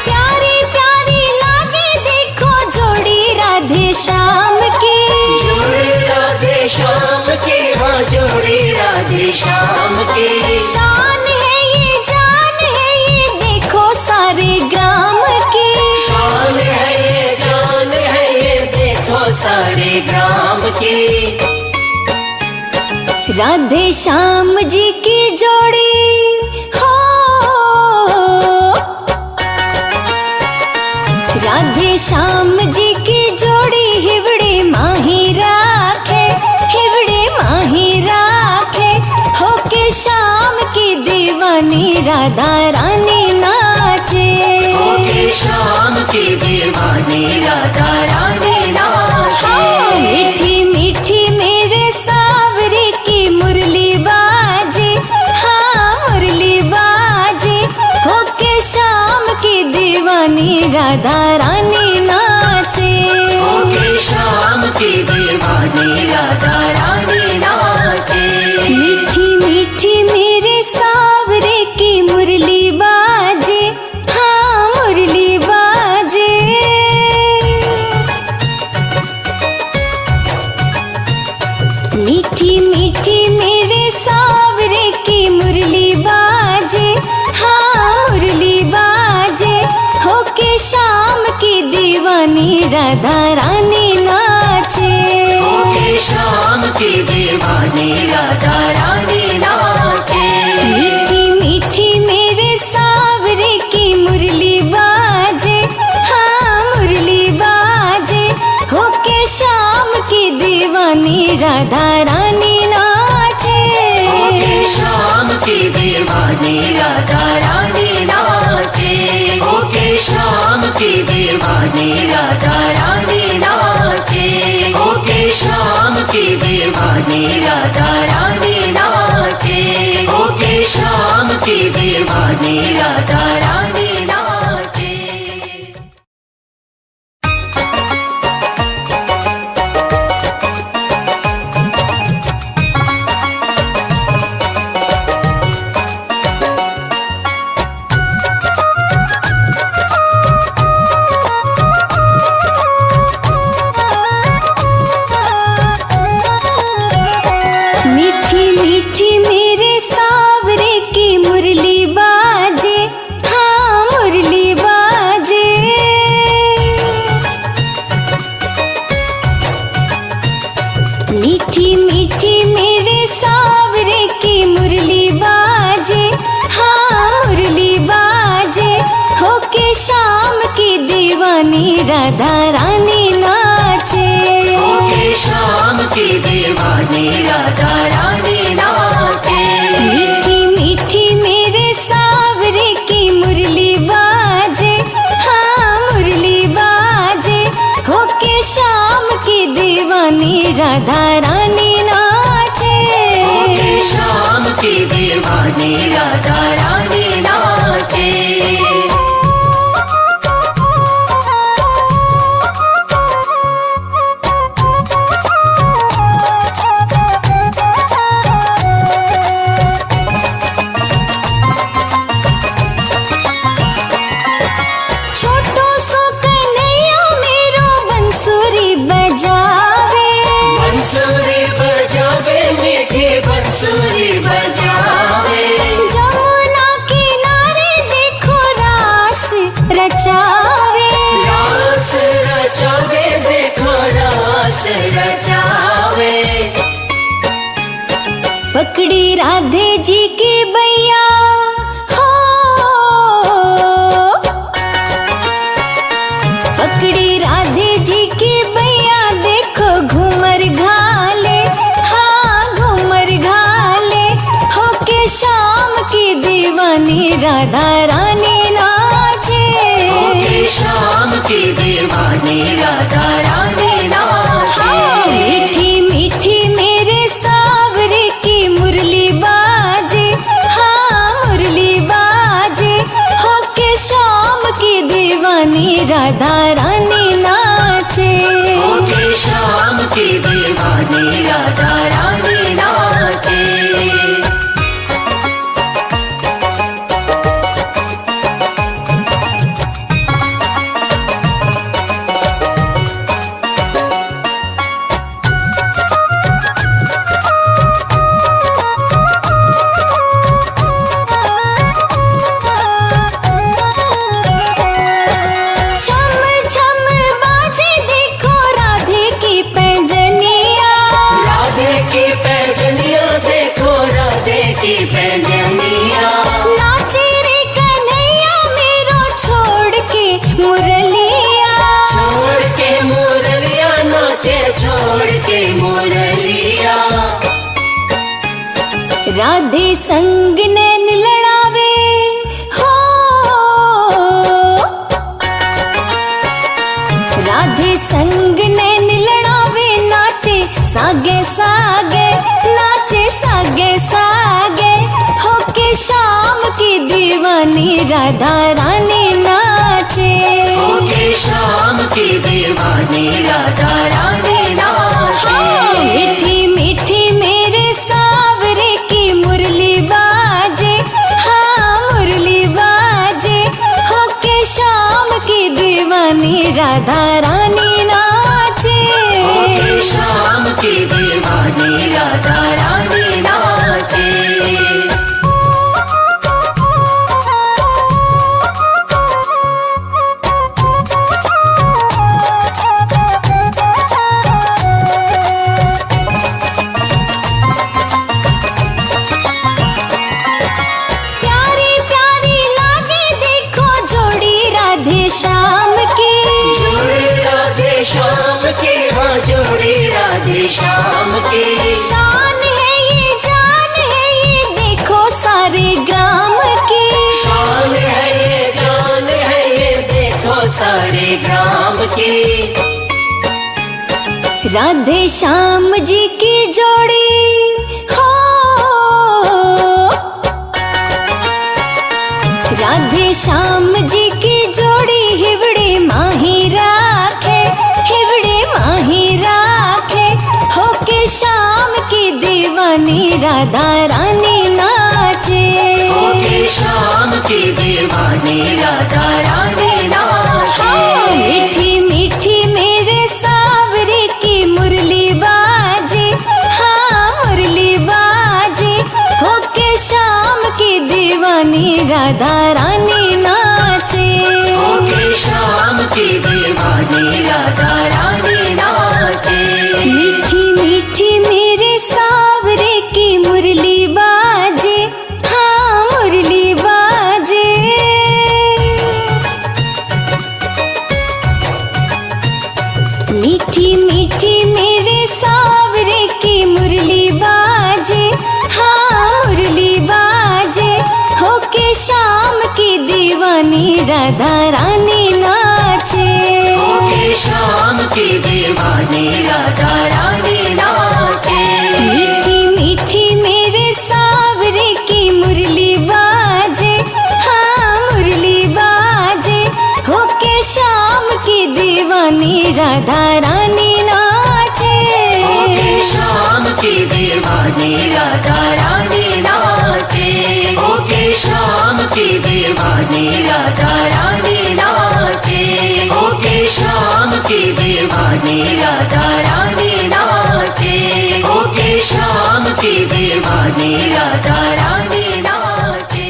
प्यारी प्यारी लागे, देखो जोड़ी राधे श्याम की, जोड़ी राधे श्याम की, हाँ जोड़ी राधे श्याम की। शान है ये जान है ये, देखो सारे ग्राम की, शान है ये जान है ये, देखो सारे ग्राम की। राधे श्याम जी की जोड़ी हो, राधे श्याम जी की जोड़ी, हिवड़े माही राखे, हिवड़े माही राखे, होके शाम की दीवानी राधा रानी नाचे, होके शाम की दीवानी राधा रानी नाचे। हाँ, मीठी मीठी मेरे सावरे की मुरली बाजे, हाँ मुरली बाजे, होके शाम की दीवानी राधा रानी नाचे, होके शाम की दीवानी राधा रानी नाचे। मीठी मीठी मेरे सावरे की मुरली बाजे, हाँ मुरली बाजे, मीठी मीठी मेरे सावरे की मुरली बाजे, हाँ मुरली बाजे, होके शाम की दीवानी राधा रानी नाचे, होके शाम की दीवानी राधा रानी नाचे। मीठी मीठी मेरे सावरे की मुरली बाजे, हाँ मुरली बाजे, होके शाम की दीवानी राधा रानी नाचे, होके शाम की दीवानी राधा रानी नाचे। होके शाम की दीवानी राधा रानी नाचे। होके शाम की दीवानी राधा रानी नाचे। होके शाम की दीवानी राधा रानी नाचे। दीवानी राधा रानी नाचे। होके शाम की दीवानी राधा रानी नाचे। मीठी मीठी मेरे सावरे की मुरली बाजे, हाँ मुरली बाजे। होके शाम की दीवानी राधा रानी नाचे। होके शाम की दीवानी राधा रानी नाचे। छोटो सो कन्हैया मेरो बंसुरी बजावे। बंसुरी बजावे मीठी बंसुरी बजावे। जमुना किनारे देखो रास रचावे। रास रचावे देखो रास रचावे। पकड़ी राधे जी की बैया हो, पकड़ी राधे जी की बैया देखो घूमर घाले, हाँ घूमर घाले। होके शाम की दीवानी राधा रानी नाचे। होके शाम की दीवानी राधा रानी नाचे। मीठी मीठी मेरे सावरे की मुरली बाजे, हाँ मुरली बाजे। होके शाम की दीवानी राधा रानी नाचे। होके शाम की दीवानी राधा रानी नाचे। छम छम बाजे देखो राधे की पैंजनिया। राधे की पैजनिया देखो राधे की पैजनिया। नाचे रे कन्हैया मेरो छोड़ के मुरलिया। छोड़ के मुरलिया नाचे छोड़ के मुरलिया। राधे संग नैन लड़ावे हो, राधे संग नैन लड़ावे। नाचे सागे सागे, नाचे सागे सागे। होके शाम की दीवानी राधा रानी नाचे। होके शाम की दीवानी राधा रानी नाचे। मीठी मीठी मेरे सावरे की मुरली बाजे, हाँ मुरली बाजे। होके शाम की दीवानी राधा रानी नाचे। होके शाम की दीवानी राधा रानी नाचे। प्यारी प्यारी लागे देखो जोड़ी राधे श्याम की। जोड़ी राधे श्याम की, हाँ जोड़ी राधे श्याम की। शान है ये जान है ये देखो सारे ग्राम की। शान है ये जान है ये देखो सारे ग्राम की। राधे श्याम जी की जोड़ी हो, राधे श्याम जी की जोड़ी हिवड़े माही राखे, हिवड़े माही राखे। होके शाम की दीवानी राधा रानी नाचे। होके शाम की दीवानी राधा रानी नाचे। मीठी मीठी मेरे सावरे की मुरली बाजे, हाँ मुरली बाजे। होके शाम की दीवानी राधा रानी नाचे। होके शाम की दीवानी राधा रानी नाचे। मीठी मीठी मेरे सावरे की मुरली बाजे, हाँ मुरली बाजे। मीठी मीठी मेरे सावरे की मुरली बाजे, हाँ मुरली बाजे, होके शाम की दीवानी राधा रानी नाचे। होके शाम की दीवानी राधा रानी नाचे। मीठी मीठी मेरे सावरे की मुरली बाजे, हाँ मुरली बाजे, होके शाम की दीवानी राधा रानी नाचे। होके शाम की दीवानी राधा रानी नाचे। होके शाम की दीवानी राधा रानी नाचे। होके शाम की दीवानी राधा रानी नाचे। होके शाम की दीवानी राधा रानी नाचे।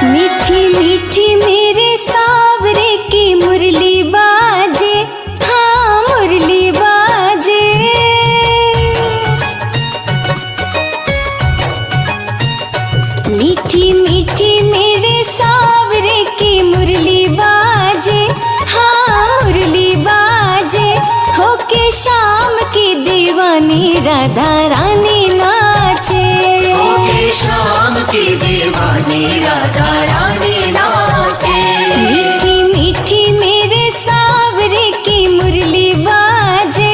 मीठी मीठी मेरे सावरे की मुरली बाजे, हाँ मुरली बाजे। मीठी मीठी मेरे सावरे की मुरली बाजे, हाँ मुरली बाजे, होके शाम की दीवानी राधा रानी नाचे। होके शाम की दीवानी राधा रानी नाचे। मीठी मीठी मेरे सावरे की मुरली बाजे,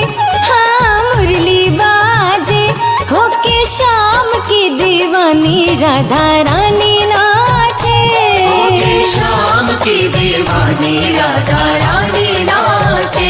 हाँ मुरली बाजे, होके शाम की दीवानी राधा रानी नाचे। होके शाम की दीवानी राधा रानी नाचे।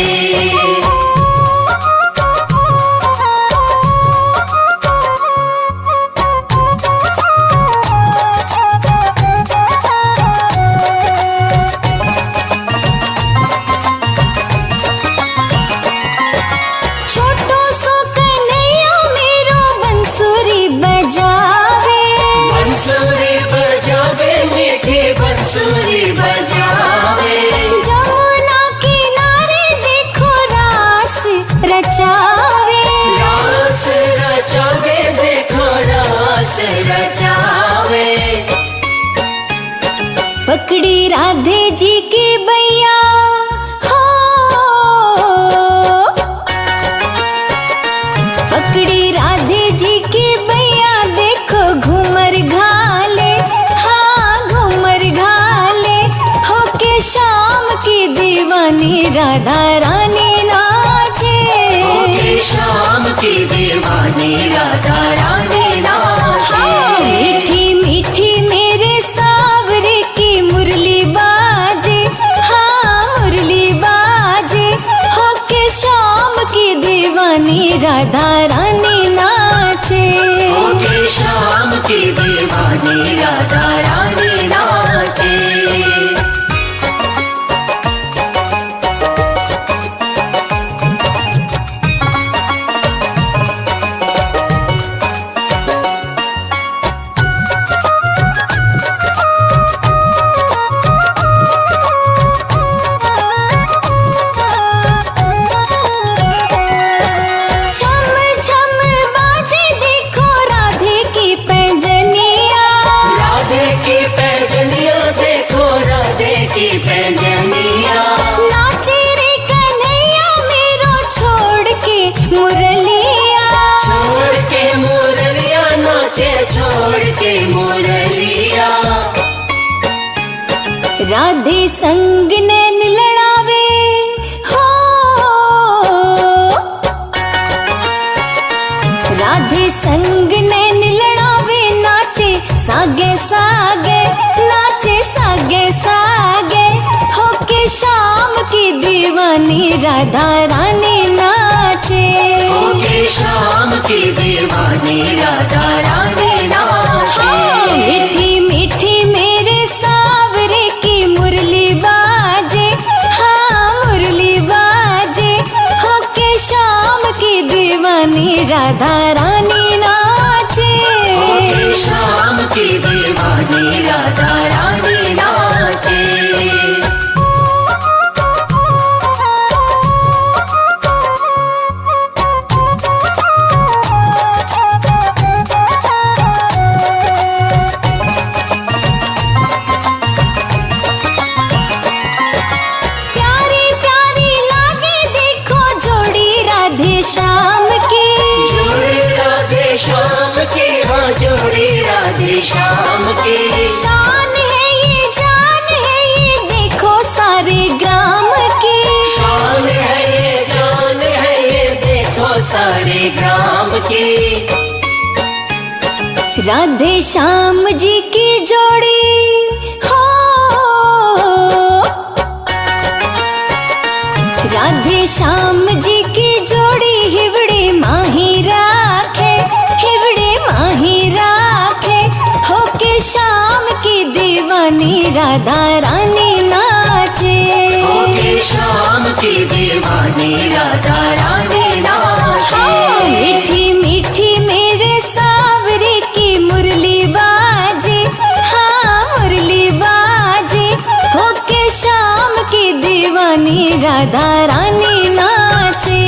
छोटो सो कन्हैया मेरो बंसुरी बजावे। बंसुरी बजावे मीठी बंसुरी बजावे। जमुना किनारे देखो रास रचावे। रास रचावे देखो रास रचावे। पकड़ी राधे जी की बैया हो, पकड़ी राधे जी की बैया, देखो घूमर घाले, हाँ घूमर घाले, होके शाम की दीवानी राधा रानी नाचे। होके शाम की दीवानी राधा रानी नाचे। मीठी मीठी मेरे सावरे की मुरली बाजे, हाँ मुरली बाजे, होके शाम की दीवानी राधा रानी नाचे। होके शाम की दीवानी राधा रानी नाचे। छम छम बाजे देखो राधे की पैंजनिया। राधे की पैंजनिया देखो राधे की पैंजनिया। नाचे रे कन्हैया मेरो छोड़ के मुरलिया। छोड़ के मुरलिया नाचे छोड़ के मुरलिया। राधे संग नैन लड़ावे हो, राधे संग नैन लड़ावे, नाचे सागे सागे, नाचे सागे सागे, होके शाम की दीवानी राधा रानी नाचे। होके शाम की दीवानी राधा रानी नाचे। मीठी मीठी मेरे सावरे की मुरली बाजे, हाँ मुरली बाजे, होके शाम की दीवानी राधा रानी नाचे। होके शाम की दीवानी राधा राधा रानी नाचे। प्यारी प्यारी लागे देखो जोड़ी राधे श्याम की, जोड़ी राधे श्याम की, हाँ जोड़ी राधे श्याम की। शान है ये जान है ये देखो सारे ग्राम की, शान है ये जान है ये देखो सारे ग्राम की। राधे श्याम जी की जोड़ी हो, राधे श्याम जी की जोड़ी हिवड़े माही राखे, हिवड़े माही राखे, होके श्याम की दीवानी राधा रानी नाचे। होके श्याम की दीवानी राधा रानी नाचे। हाँ, मीठी मीठी मेरे सावरे की मुरली बाजे, हाँ मुरली बाजे, होके श्याम की दीवानी राधा रानी नाचे।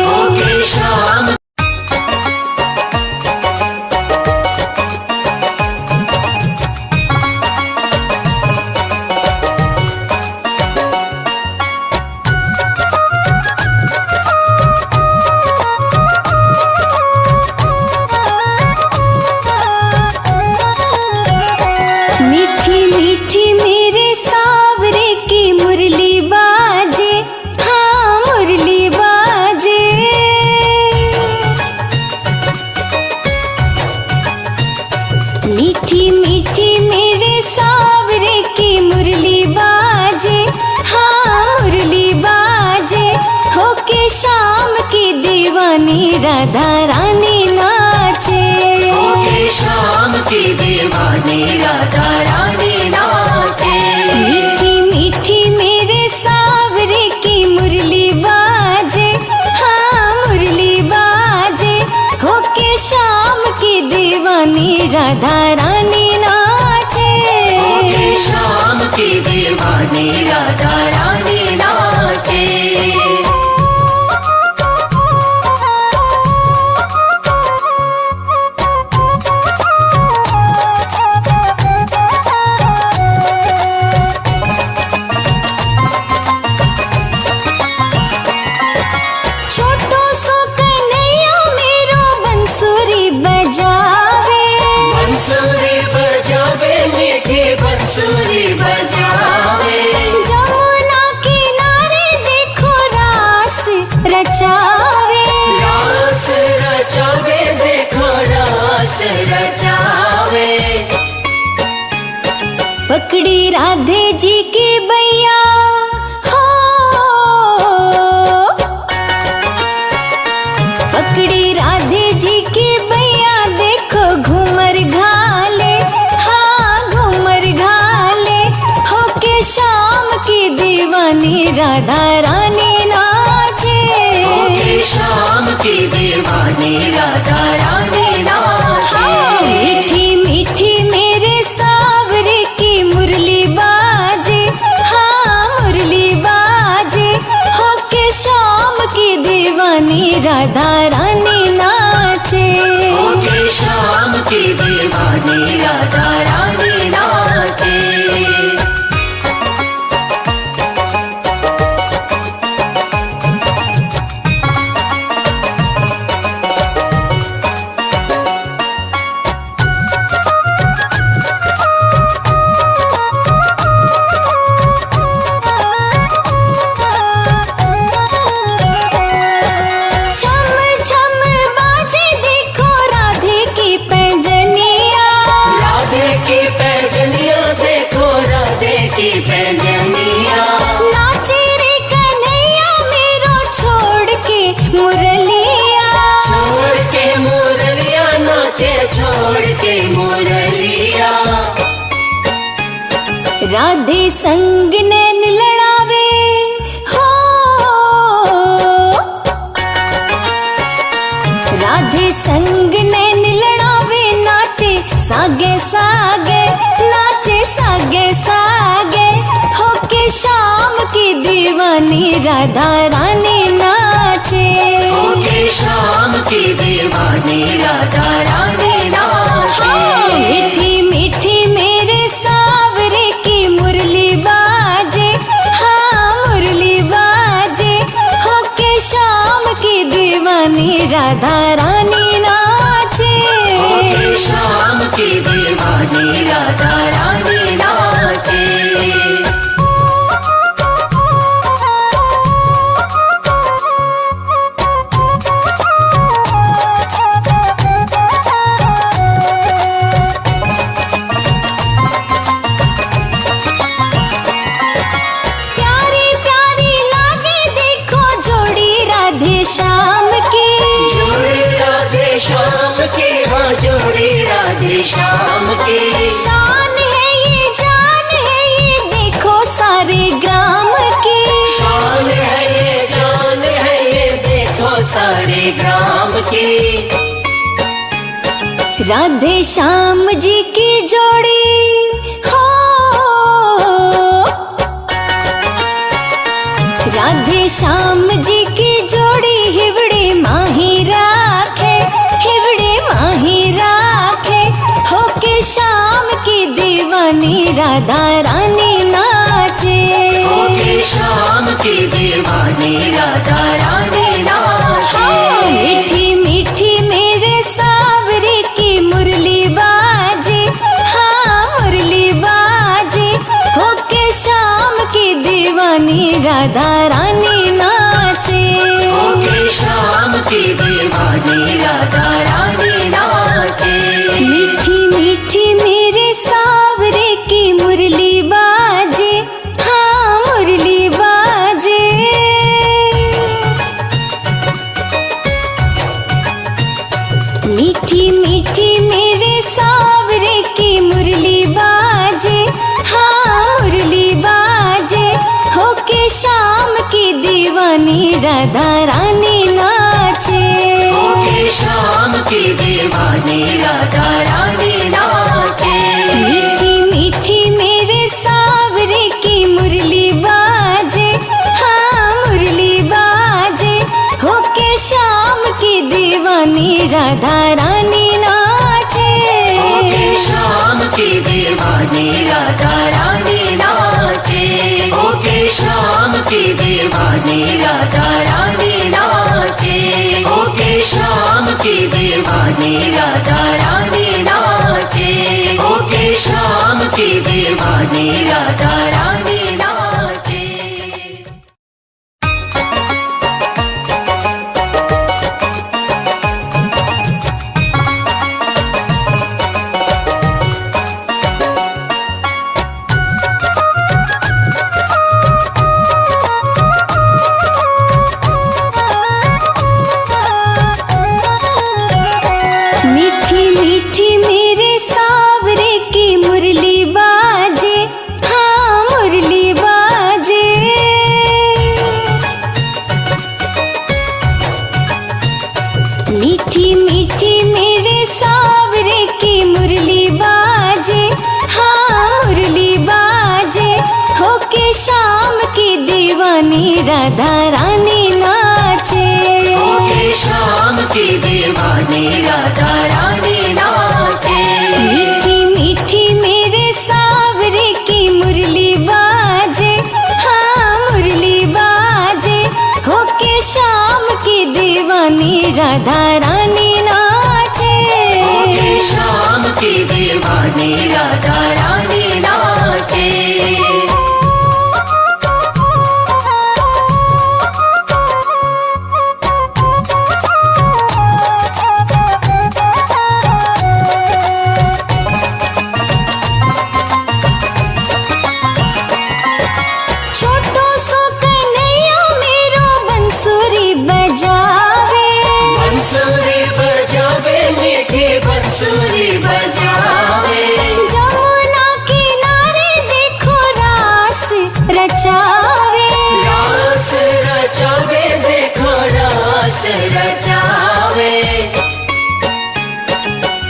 होके श्याम मीठी मीठी मेरे सावरे की मुरली बाजे, हाँ मुरली बाजे। मीठी मीठी मेरे सावरे की मुरली बाजे, हाँ मुरली बाजे, होके श्याम की दीवानी राधा रानी नाचे। होके श्याम की दीवानी राधा रानी नाचे। मीठी मीठी मेरे सावरे की मुरली बाजे, हाँ मुरली बाजे, होके श्याम की दीवानी राधा रानी नाचे। होके श्याम की दीवानी राधा रानी नाचे। छोटो सो कन्हैया मेरो बंसुरी बजावे, बंसुरी बजावे मीठी बंसुरी बजावे। जमुना किनारे देखो रास रचावे, रास रचावे देखो रास रचावे। पकड़ी राधे जी की बैया हो, पकड़ी राधे जी की बैया देखो घूमर घाले, हाँ घूमर घाले, होके श्याम की दीवानी राधा रानी नाचे। होके श्याम की दीवानी राधा रानी नाचे। हाँ, मीठी मीठी मेरे सावरे की मुरली बाजे, हाँ मुरली बाजे, होके श्याम की दीवानी राधा रानी नाचे। होके श्याम की दीवानी राधा रानी नाचे। छम छम बाजे देखो राधे की पैंजनिया, राधे की पैजनिया देखो राधे की पैजनिया। नाचे रे कन्हैया मेरो छोड़ के मुरलिया, छोड़ के मुरलिया नाचे छोड़ के मुरलिया। राधे संग नैन लड़ावे हो, राधे संग नैन लड़ावे, नाचे सागे सागे, नाचे दीवानी राधा रानी नाचे। होके शाम की दीवानी राधा रानी नाचे। मीठी मीठी मेरे सावरे की मुरली बाजे, हाँ मुरली बाजे। होके शाम की दीवानी राधा रानी नाचे। होके शाम की दीवानी राधा रानी नाचे। प्यारी प्यारी लागे देखो जोड़ी राधे श्याम की। जोड़ी राधे श्याम की, हाँ जोड़ी राधे श्याम की। शान है ये जान है ये देखो सारे ग्राम की। शान है ये जान है ये देखो सारे ग्राम की। राधे श्याम जी की जोड़ी हो, राधे श्याम जी की जोड़ी हिवड़े माही राखे, हिवड़े माही राखे। होके शाम की दीवानी राधा रानी नाचे। होके शाम की दीवानी राधा रानी नाचे। मीठी मीठी मेरे सावरे की मुरली बाजे, हाँ मुरली बाजे। होके शाम की दीवानी राधा रानी नाचे। होके शाम की दीवानी राधा रानी नाचे। मीठी मीठी मेरे सावरे की मुरली बाजे, हाँ मुरली बाजे। मीठी मीठी मेरे सावरे की मुरली बाजे, हाँ मुरली बाजे। होके शाम की दीवानी राधा रानी नाचे। होके शाम की दीवानी राधा रानी नाचे। मीठी मीठी मेरे सावरे की मुरली बाजे, हाँ मुरली बाजे। होके शाम की दीवानी राधा रानी नाचे। होके शाम की दीवानी राधा रानी नाचे। होके शाम की दीवानी राधा रानी नाचे। होके शाम की दीवानी राधा रानी नाचे। होके शाम की दीवानी राधा रानी नाचे। मीठी मीठी मेरे सावरे की मुरली बाजे, हाँ मुरली बाजे। मीठी मीठी मेरे सावरे की मुरली बाजे, हाँ मुरली बाजे। होके शाम की दीवानी राधा रानी नाचे। होके शाम की दीवानी राधा रानी नाचे। मीठी मीठी मेरे सावरे की मुरली बाजे, हाँ मुरली बाजे। होके शाम की दीवानी राधा रानी नाचे। होके शाम की दीवानी राधा रानी नाचे। छोटो सो कन्हैया मेरो बंसुरी बजावे। बंसुरी बजावे मीठी बंसुरी बजावे। जमुना किनारे देखो रास रचावे। रास रचावे देखो रास रचावे।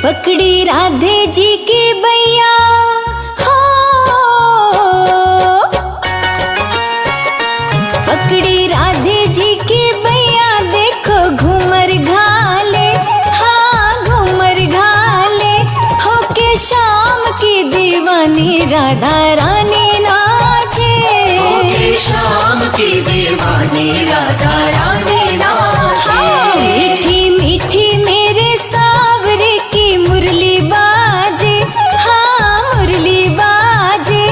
पकड़ी राधे जी की बैया हो, पकड़ी दीवानी राधा रानी नाचे। होके शाम की दीवानी राधा रानी नाचे। मीठी मीठी मेरे सावरे की मुरली बाजे, हाँ मुरली बाजे।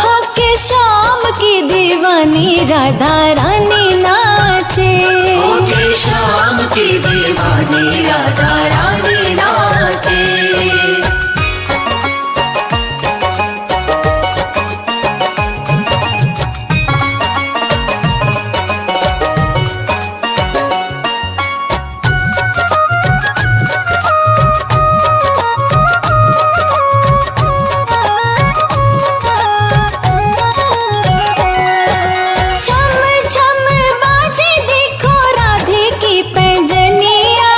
होके शाम की दीवानी राधा रानी नाचे। होके शाम की दीवानी राधा रानी नाचे। छम छम बाजे देखो राधे की पैंजनिया।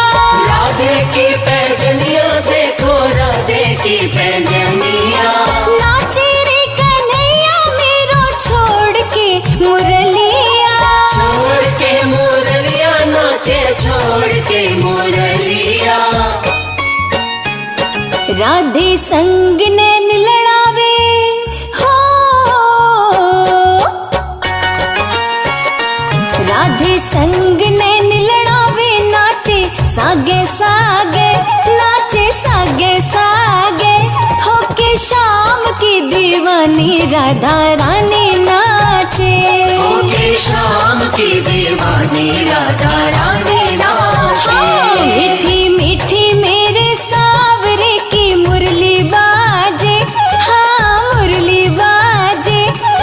राधे की पैंजनिया देखो राधे की पैंजनिया। नाचे रे कन्हैया मेरो छोड़ के मुरलिया। छोड़ के मुरलिया नाचे छोड़ के मुरलिया। राधे संग नैन लड़ावे हो, राधे संग नैन लड़ावे। नाचे सागे सागे, नाचे सागे सागे। होके शाम की दीवानी राधा रानी नाचे। होके शाम की दीवानी राधा रानी नाचे। मीठी मीठी मेरे सावरे की मुरली बाजे, हाँ मुरली बाजे।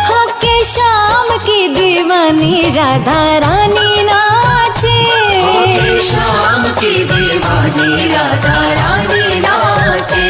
होके शाम की दीवानी राधा रानी नाचे। होके शाम की दीवानी राधा रानी नाचे।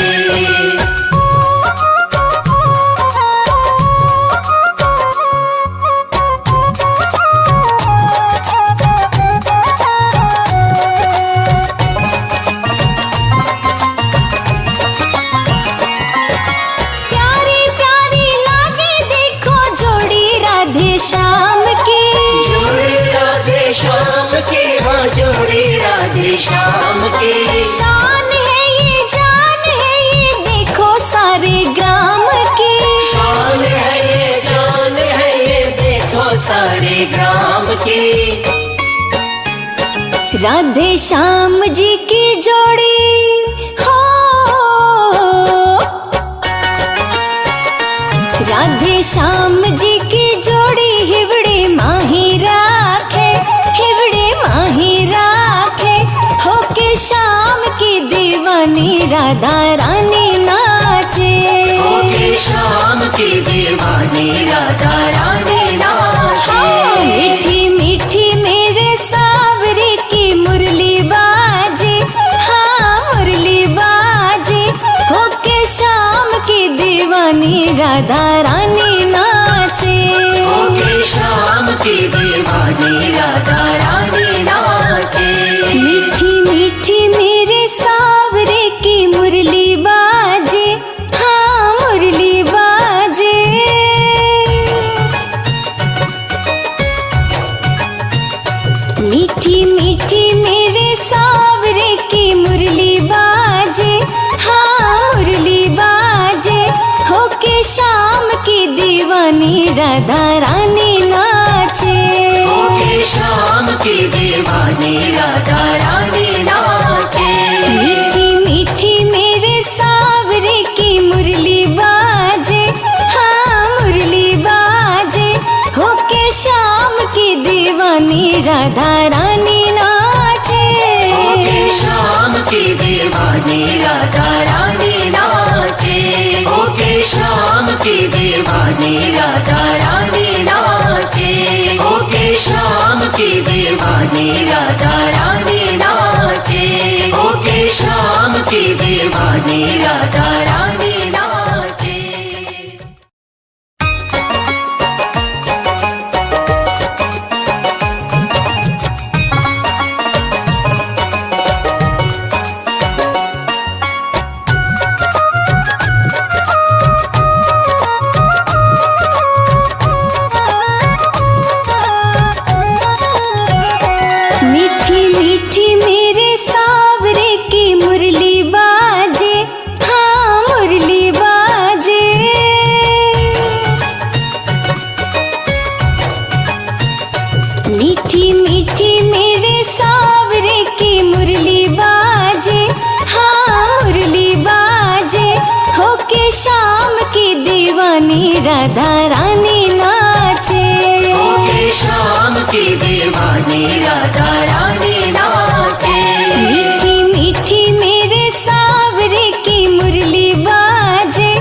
प्यारी प्यारी लागे देखो जोड़ी राधे श्याम की। जोड़ी राधे श्याम की, हाँ जोड़ी राधे श्याम की। शान है ये जान है ये देखो सारे ग्राम की। शान है ये जान है ये देखो सारे ग्राम की। राधे श्याम जी की जोड़ी हो, राधे श्याम जी की जोड़ी हिवड़े माही राखे, हिवड़े माही राखे। होके शाम की दीवानी राधा रानी नाचे। होके शाम की दीवानी राधा रानी नाचे। मीठी मीठी मेरे सावरे की मुरली बाजे, हाँ मुरली बाजे। होके शाम की दीवानी राधा रानी नाचे। होके शाम की दीवानी राधा रानी नाचे। मीठी मीठी मेरे सावरे की मुरली बाजे, हाँ मुरली बाजे। मीठी मीठी मेरे सावरे की मुरली बाजे, हाँ मुरली बाजे। होके शाम की दीवानी राधा रानी नाचे। होके शाम की दीवानी राधा रानी नाचे। मीठी मीठी मेरे सावरे की मुरली बाजे, हाँ मुरली बाजे। होके शाम की दीवानी राधा रानी नाचे। होके शाम की दीवानी राधा रानी नाचे। होके शाम की दीवानी राधा रानी नाचे। होके शाम की दीवानी राधा रानी नाचे। होके शाम की दीवानी राधा रानी नाचे। मेरे सावरे की मुरली बाजे, हाँ मुरली दीवानी राधा रानी नाचे। होके श्याम की दीवानी राधा रानी नाचे। मीठी मीठी मेरे सावरे की मुरली बाजे,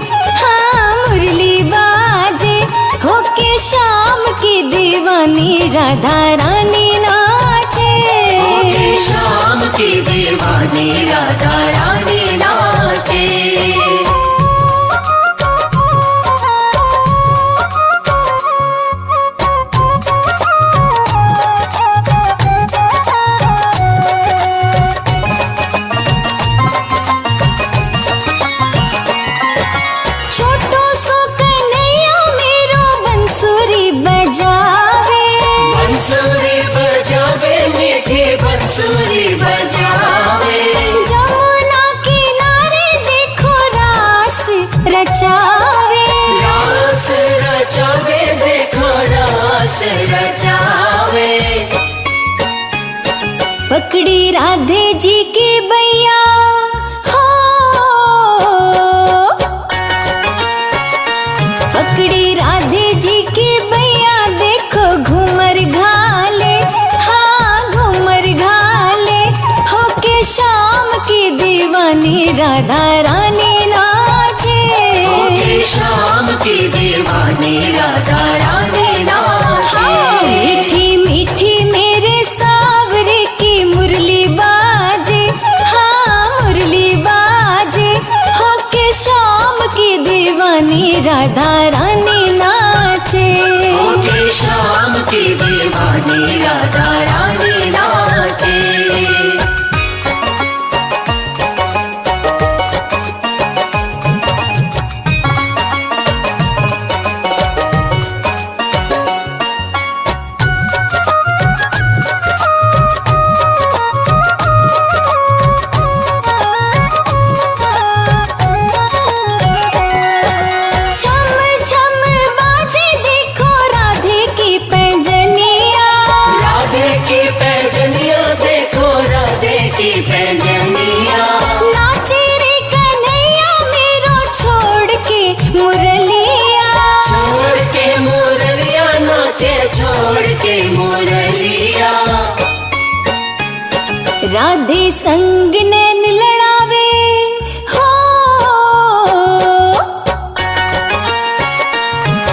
हाँ मुरली बाजे। होके श्याम की दीवानी राधा रानी नाचे। होके श्याम की दीवानी राधा रानी नाचे। छोटो सो कन्हैया मेरो बंसुरी बजावे। बंसुरी बजावे मीठी बंसुरी बजावे। जमुना किनारे देखो रास रचावे। रास रचावे देखो रास रचावे। पकड़ी राधे जी की बैया हो, पकड़ी राधे जी की बैया देखो घूमर घाले, हाँ घूमर घाले। होके श्याम की दीवानी राधा रानी नाचे। होके श्याम की दीवानी राधा रानी नाचे। मीठी मीठी मेरे सावरे की मुरली बाजे, हाँ मुरली बाजे। होके श्याम की दीवानी राधा रानी नाचे। होके श्याम की दीवानी राधा रानी नाचे। छम छम बाजे देखो राधे की पैंजनिया। राधे की पैजनिया देखो राधे की पैजनिया। नाचे रे कन्हैया मेरो छोड़ के मुरलिया। छोड़ के मुरलिया नाचे छोड़ के मुरलिया। राधे संग नैन लड़ावे हो,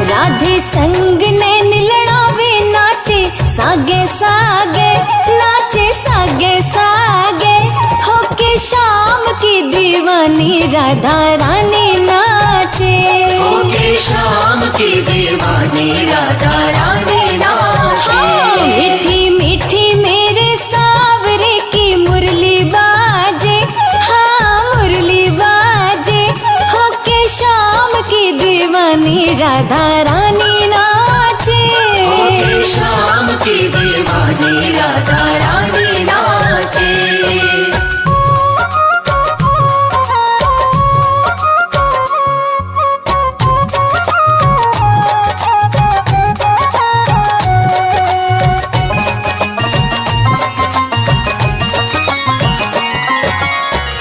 राधे संग नैन लड़ावे। नाचे सागे सागे, नाचे सागे सागे। होके श्याम की दीवानी राधा रानी नाचे। होके श्याम की दीवानी राधा रानी नाचे। मीठी मीठी मेरे सावरे की मुरली बाजे, हाँ मुरली बाजे। होके श्याम की दीवानी राधा रानी नाचे। होके श्याम की दीवानी राधा रानी नाचे।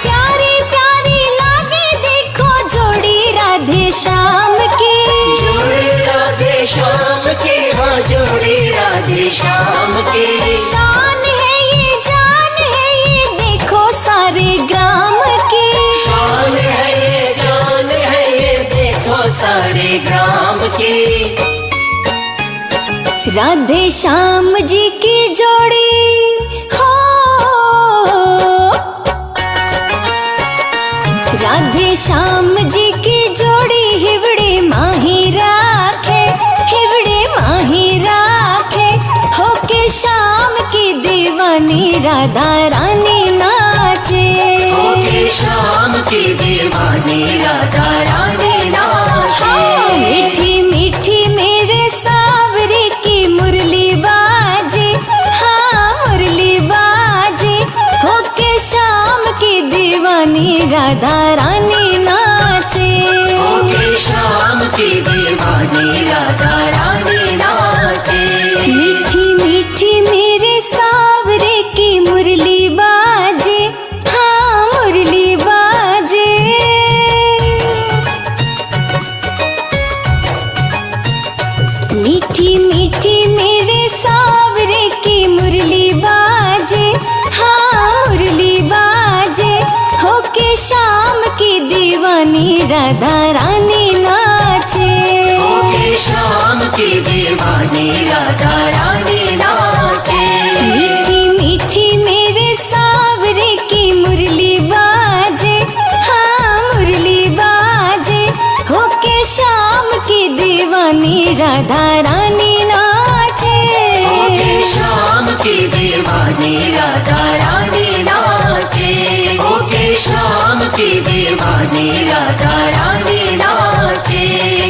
प्यारी प्यारी लागे देखो जोड़ी राधे श्याम की। जोड़ी राधे श्याम की, हाँ जोड़ी राधे श्याम की। शान है ये जान है ये देखो सारे ग्राम की। शान है ये जान है ये देखो सारे ग्राम की। राधे श्याम जी की जोड़ी हो, राधे श्याम जी की जोड़ी हिवड़े माही राखे, हिवड़े माही राखे। होके श्याम की दीवानी राधा रानी नाचे। होके श्याम की दीवानी राधा रानी नाचे। मीठी मीठी मेरे सावरे की मुरली बाजे, हाँ मुरली बाजे। होके श्याम की दीवानी राधा रानी नाचे। होके श्याम की दीवानी राधा रानी नाचे। मीठी मीठी मेरे सावरे की मुरली बाजे, हाँ मुरली बाजे। मीठी मीठी मेरे सावरे की मुरली बाजे, हाँ मुरली बाजे, होके शाम की दीवानी राधा रानी नाचे। होके शाम की दीवानी राधा रानी नाचे। मीठी मीठी मेरे सावरे की मुरली बाजे, हाँ मुरली बाजे, होके शाम की दीवानी राधा रानी नाचे। होके शाम की दीवानी राधा रानी नाचे। होके शाम की दीवानी राधा रानी नाचे।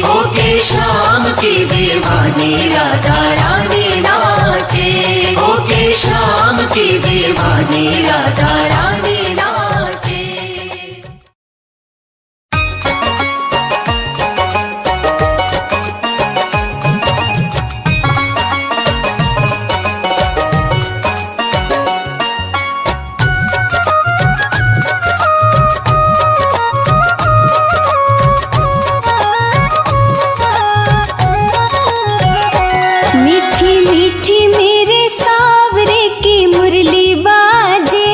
होके शाम की दीवानी राधा रानी नाचे। होके शाम की दीवानी राधा रानी नाचे। मीठी मीठी मेरे सावरे की मुरली बाजे,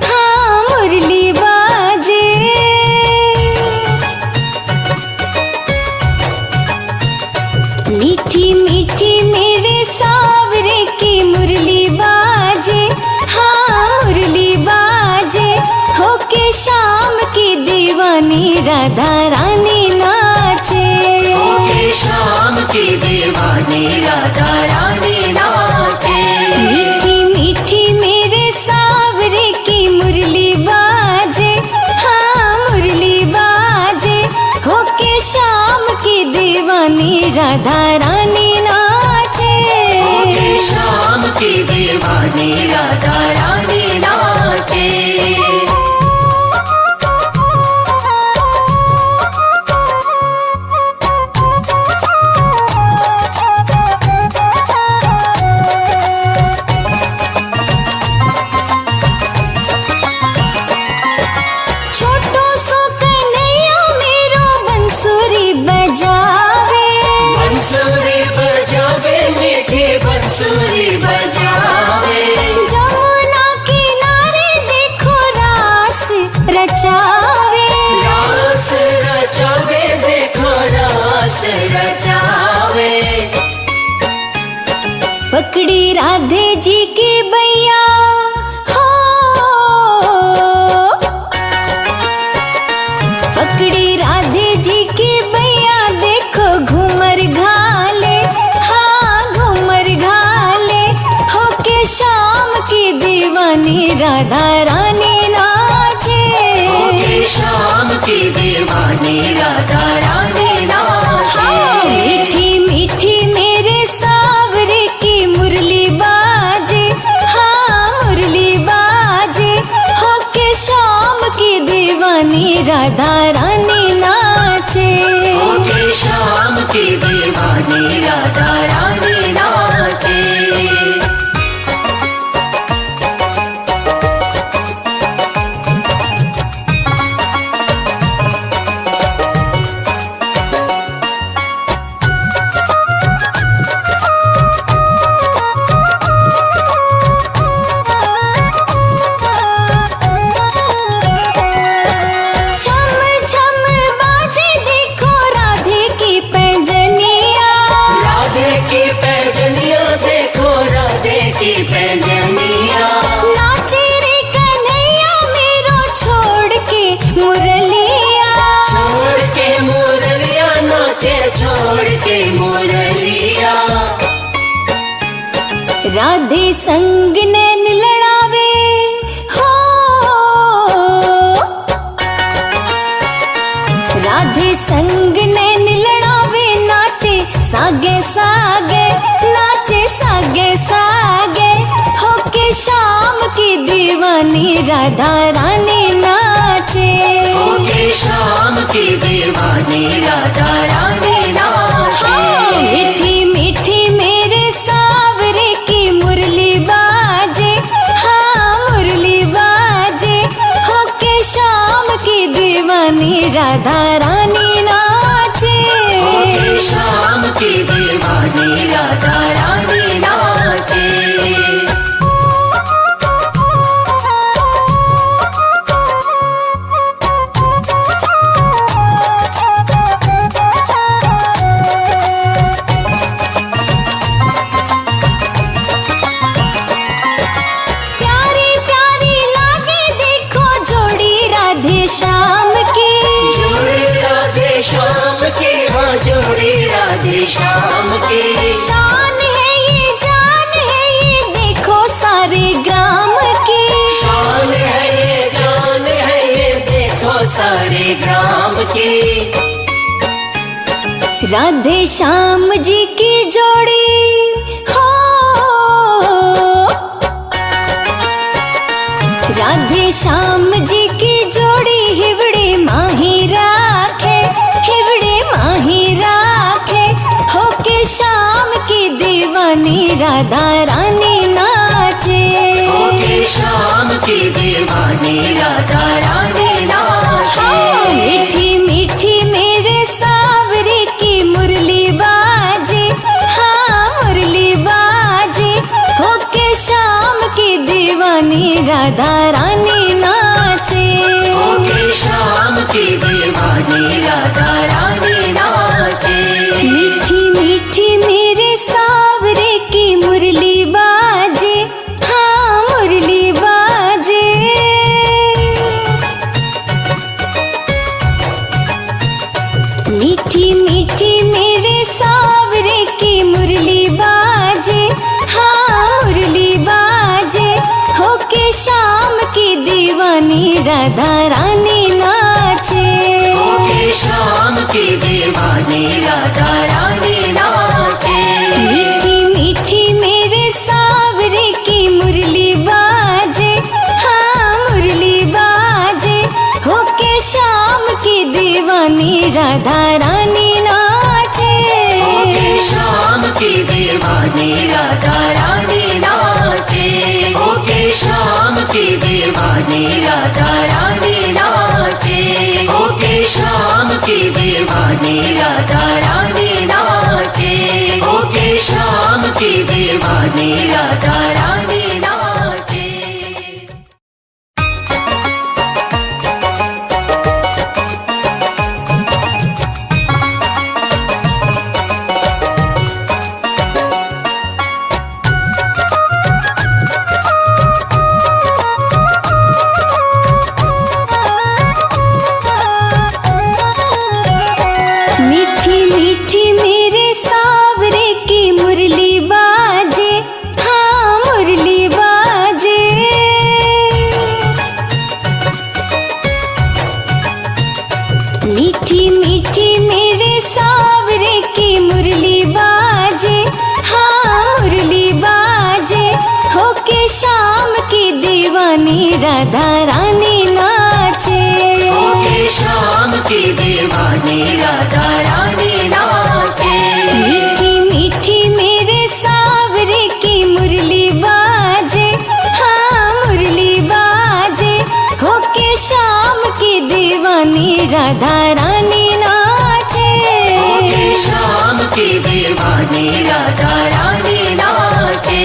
हाँ मुरली बाजे। मीठी मीठी मेरे सावरे की मुरली बाजे, हाँ मुरली बाजे, होके शाम की दीवानी राधा रानी नाचे। होके शाम की दीवानी राधा रानी नाचे। मीठी मीठी मेरे सावरे की मुरली बाजे, हाँ मुरली बाजे, होके शाम की दीवानी राधा रानी नाचे। होके शाम की दीवानी राधा रानी नाचे। छोटो सो कन्हैया मेरो बंसुरी बजावे। बंसुरी बजावे मीठी बंसुरी बजावे। जमुना किनारे देखो रास रचावे। रास रचावे देखो रास रचावे। पकड़ी राधे जी की बैया हो, पकड़ी राधे जी की बैया, देखो घूमर घाले, हाँ घूमर घाले, होके शाम की दीवानी राधा रानी नाचे। होके शाम की दीवानी राधा रानी नाचे। मीठी मीठी मेरे सावरे की मुरली बाजे, हाँ मुरली बाजे, होके शाम की दीवानी राधा रानी नाचे। होके शाम की दीवानी राधा रानी नाचे। छम छम बाजे देखो राधे की पैंजनिया। राधे की पैजनिया देखो राधे की पैजनिया। नाचे रे कन्हैया मेरो छोड़ के मुरलिया। छोड़ के मुरलिया नाचे छोड़ के मुरलिया। राधे संग नैन लड़ावे हो, राधे संग नैन लड़ावे, नाचे सागे सागे, नाचे सागे सागे, होके शाम की दीवानी राधा रानी नाचे। होके शाम की दीवानी राधा रानी नाचे। मीठी मीठी मेरे सावरे की मुरली बाजे, हाँ मुरली बाजे, होके शाम की दीवानी राधा रानी नाचे। होके शाम की दीवानी श्याम की। शान है ये जान है ये देखो सारे ग्राम की। शान है ये जान है ये देखो सारे ग्राम की। राधे श्याम जी की जोड़ी हो, राधे श्याम जी की जोड़ी हिवड़े माही राखे, हिवड़े माही राखे। होके श्याम की दीवानी राधा रानी नाचे। होके श्याम की दीवानी राधा रानी नाचे। मीठी मीठी मेरे सावरे की मुरली बाजे, हाँ मुरली बाजे। होके श्याम की दीवानी राधा रानी नाचे। होके श्याम की दीवानी राधा रानी नाचे। मीठी मीठी मेरे सावरे की मुरली बाजे, हाँ मुरली बाजे। मीठी मीठी मेरे सावरे की मुरली बाजे, हाँ मुरली बाजे। होके श्याम की दीवानी राधा रानी नाचे। होके श्याम की दीवानी राधा रानी नाचे। मीठी मीठी मेरे सावरे की मुरली बाजे, हाँ मुरली बाजे। होके श्याम की दीवानी राधा रानी नाचे। होके श्याम की दीवानी राधा रानी नाचे। होके श्याम की दीवानी राधा रानी नाचे। होके श्याम की दीवानी राधा रानी नाचे। होके श्याम की दीवानी राधा रानी नाचे। मीठी मीठी मेरे सावरे की मुरली बाजे, हाँ मुरली बाजे। मीठी मीठी मेरे सावरे की मुरली बाजे, हाँ मुरली बाजे। होके श्याम की दीवानी राधा रानी नाचे। होके श्याम की दीवानी राधा रानी नाचे। मीठी मीठी मेरे सावरे की मुरली बाजे, हाँ मुरली बाजे। होके श्याम की दीवानी राधा रानी नाचे। होके श्याम की दीवानी राधा रानी नाचे।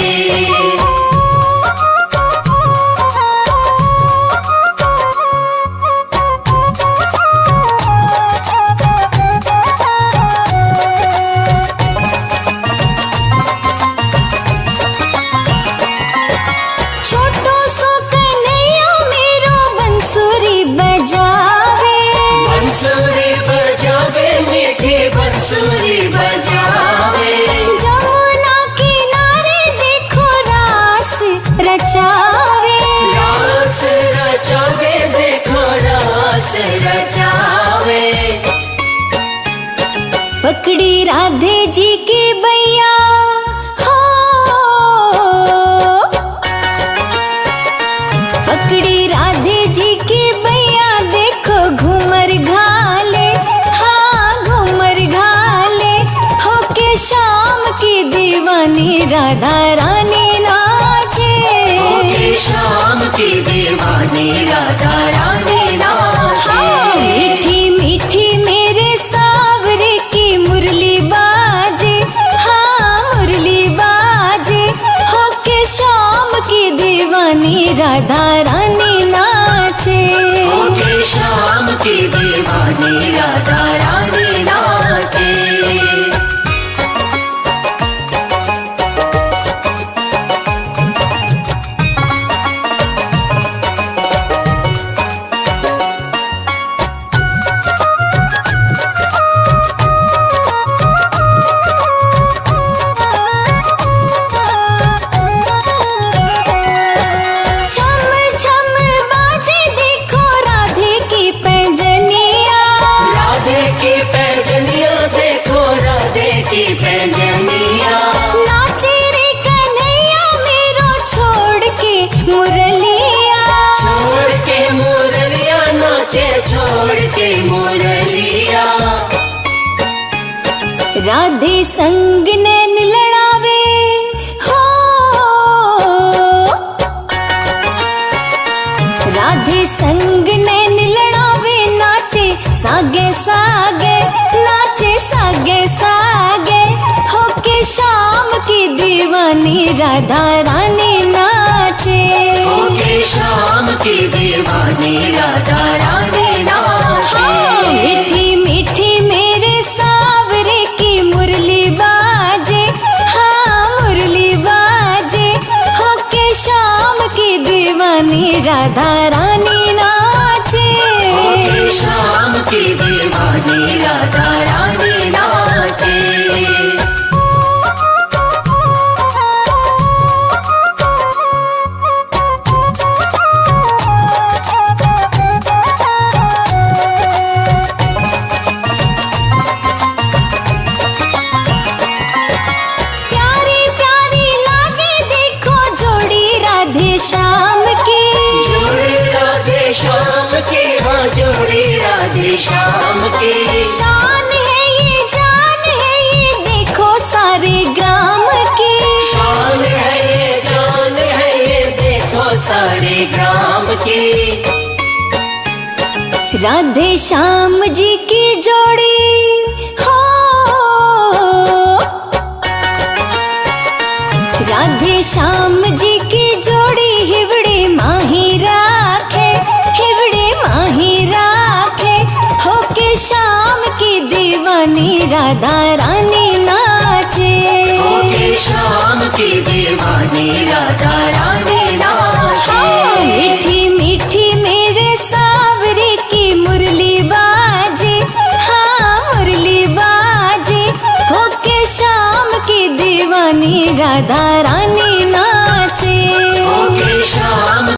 छोटो सो कन्हैया मेरो बंसुरी बजावे। बंसुरी बजावे मीठी बंसुरी बजावे। जमुना किनारे देखो रास रचावे। रास रचावे देखो रास रचावे। पकड़ी राधे जी की बैया हो, पकड़ी राधे जी की बैया देखो घूमर घाले, हाँ घूमर घाले। होके श्याम की दीवानी राधा रानी नाचे। होके श्याम की दीवानी राधा रानी नाचे। मीठी मीठी मेरे सावरे की मुरली बाजे, हाँ मुरली बाजे। होके श्याम की दीवानी राधा रानी नाचे। होके श्याम की दीवानी राधा रानी नाचे। की पैंजनिया। नाचे रे कन्हैया मेरो छोड़ के मुरलिया। छोड़ के मुरलिया नाचे छोड़ के मुरलिया। राधे संग नैन लड़ावे हो, राधे संग नैन लड़ावे, नाचे सागे सागे, नाचे सागे सागे, होके शाम की दीवानी राधा रानी नाचे। होके शाम की दीवानी राधा रानी नाचे। मीठी मीठी मेरे सावरे की मुरली बाजे, हाँ मुरली बाजे, होके शाम की दीवानी राधा रानी नाचे। होके शाम की दीवानी राधा रानी नाचे। प्यारी प्यारी लागे देखो जोड़ी राधे श्याम की। जोड़ी राधे श्याम की, हाँ जोड़ी राधे श्याम की। शान है ये जान है ये देखो सारे ग्राम की। शान है ये जान है ये देखो सारे ग्राम की। राधे श्याम जी की जोड़ी हो, राधे श्याम जी की जोड़ी हिवड़े माही राखे, हिवड़े माही राखे, होके शाम की दीवानी राधा रानी नाचे। होके शाम की दीवानी राधा रानी नाचे। मीठी मीठी मेरे सावरे की मुरली बाजे, हाँ मुरली बाजे, होके शाम की दीवानी राधा रानी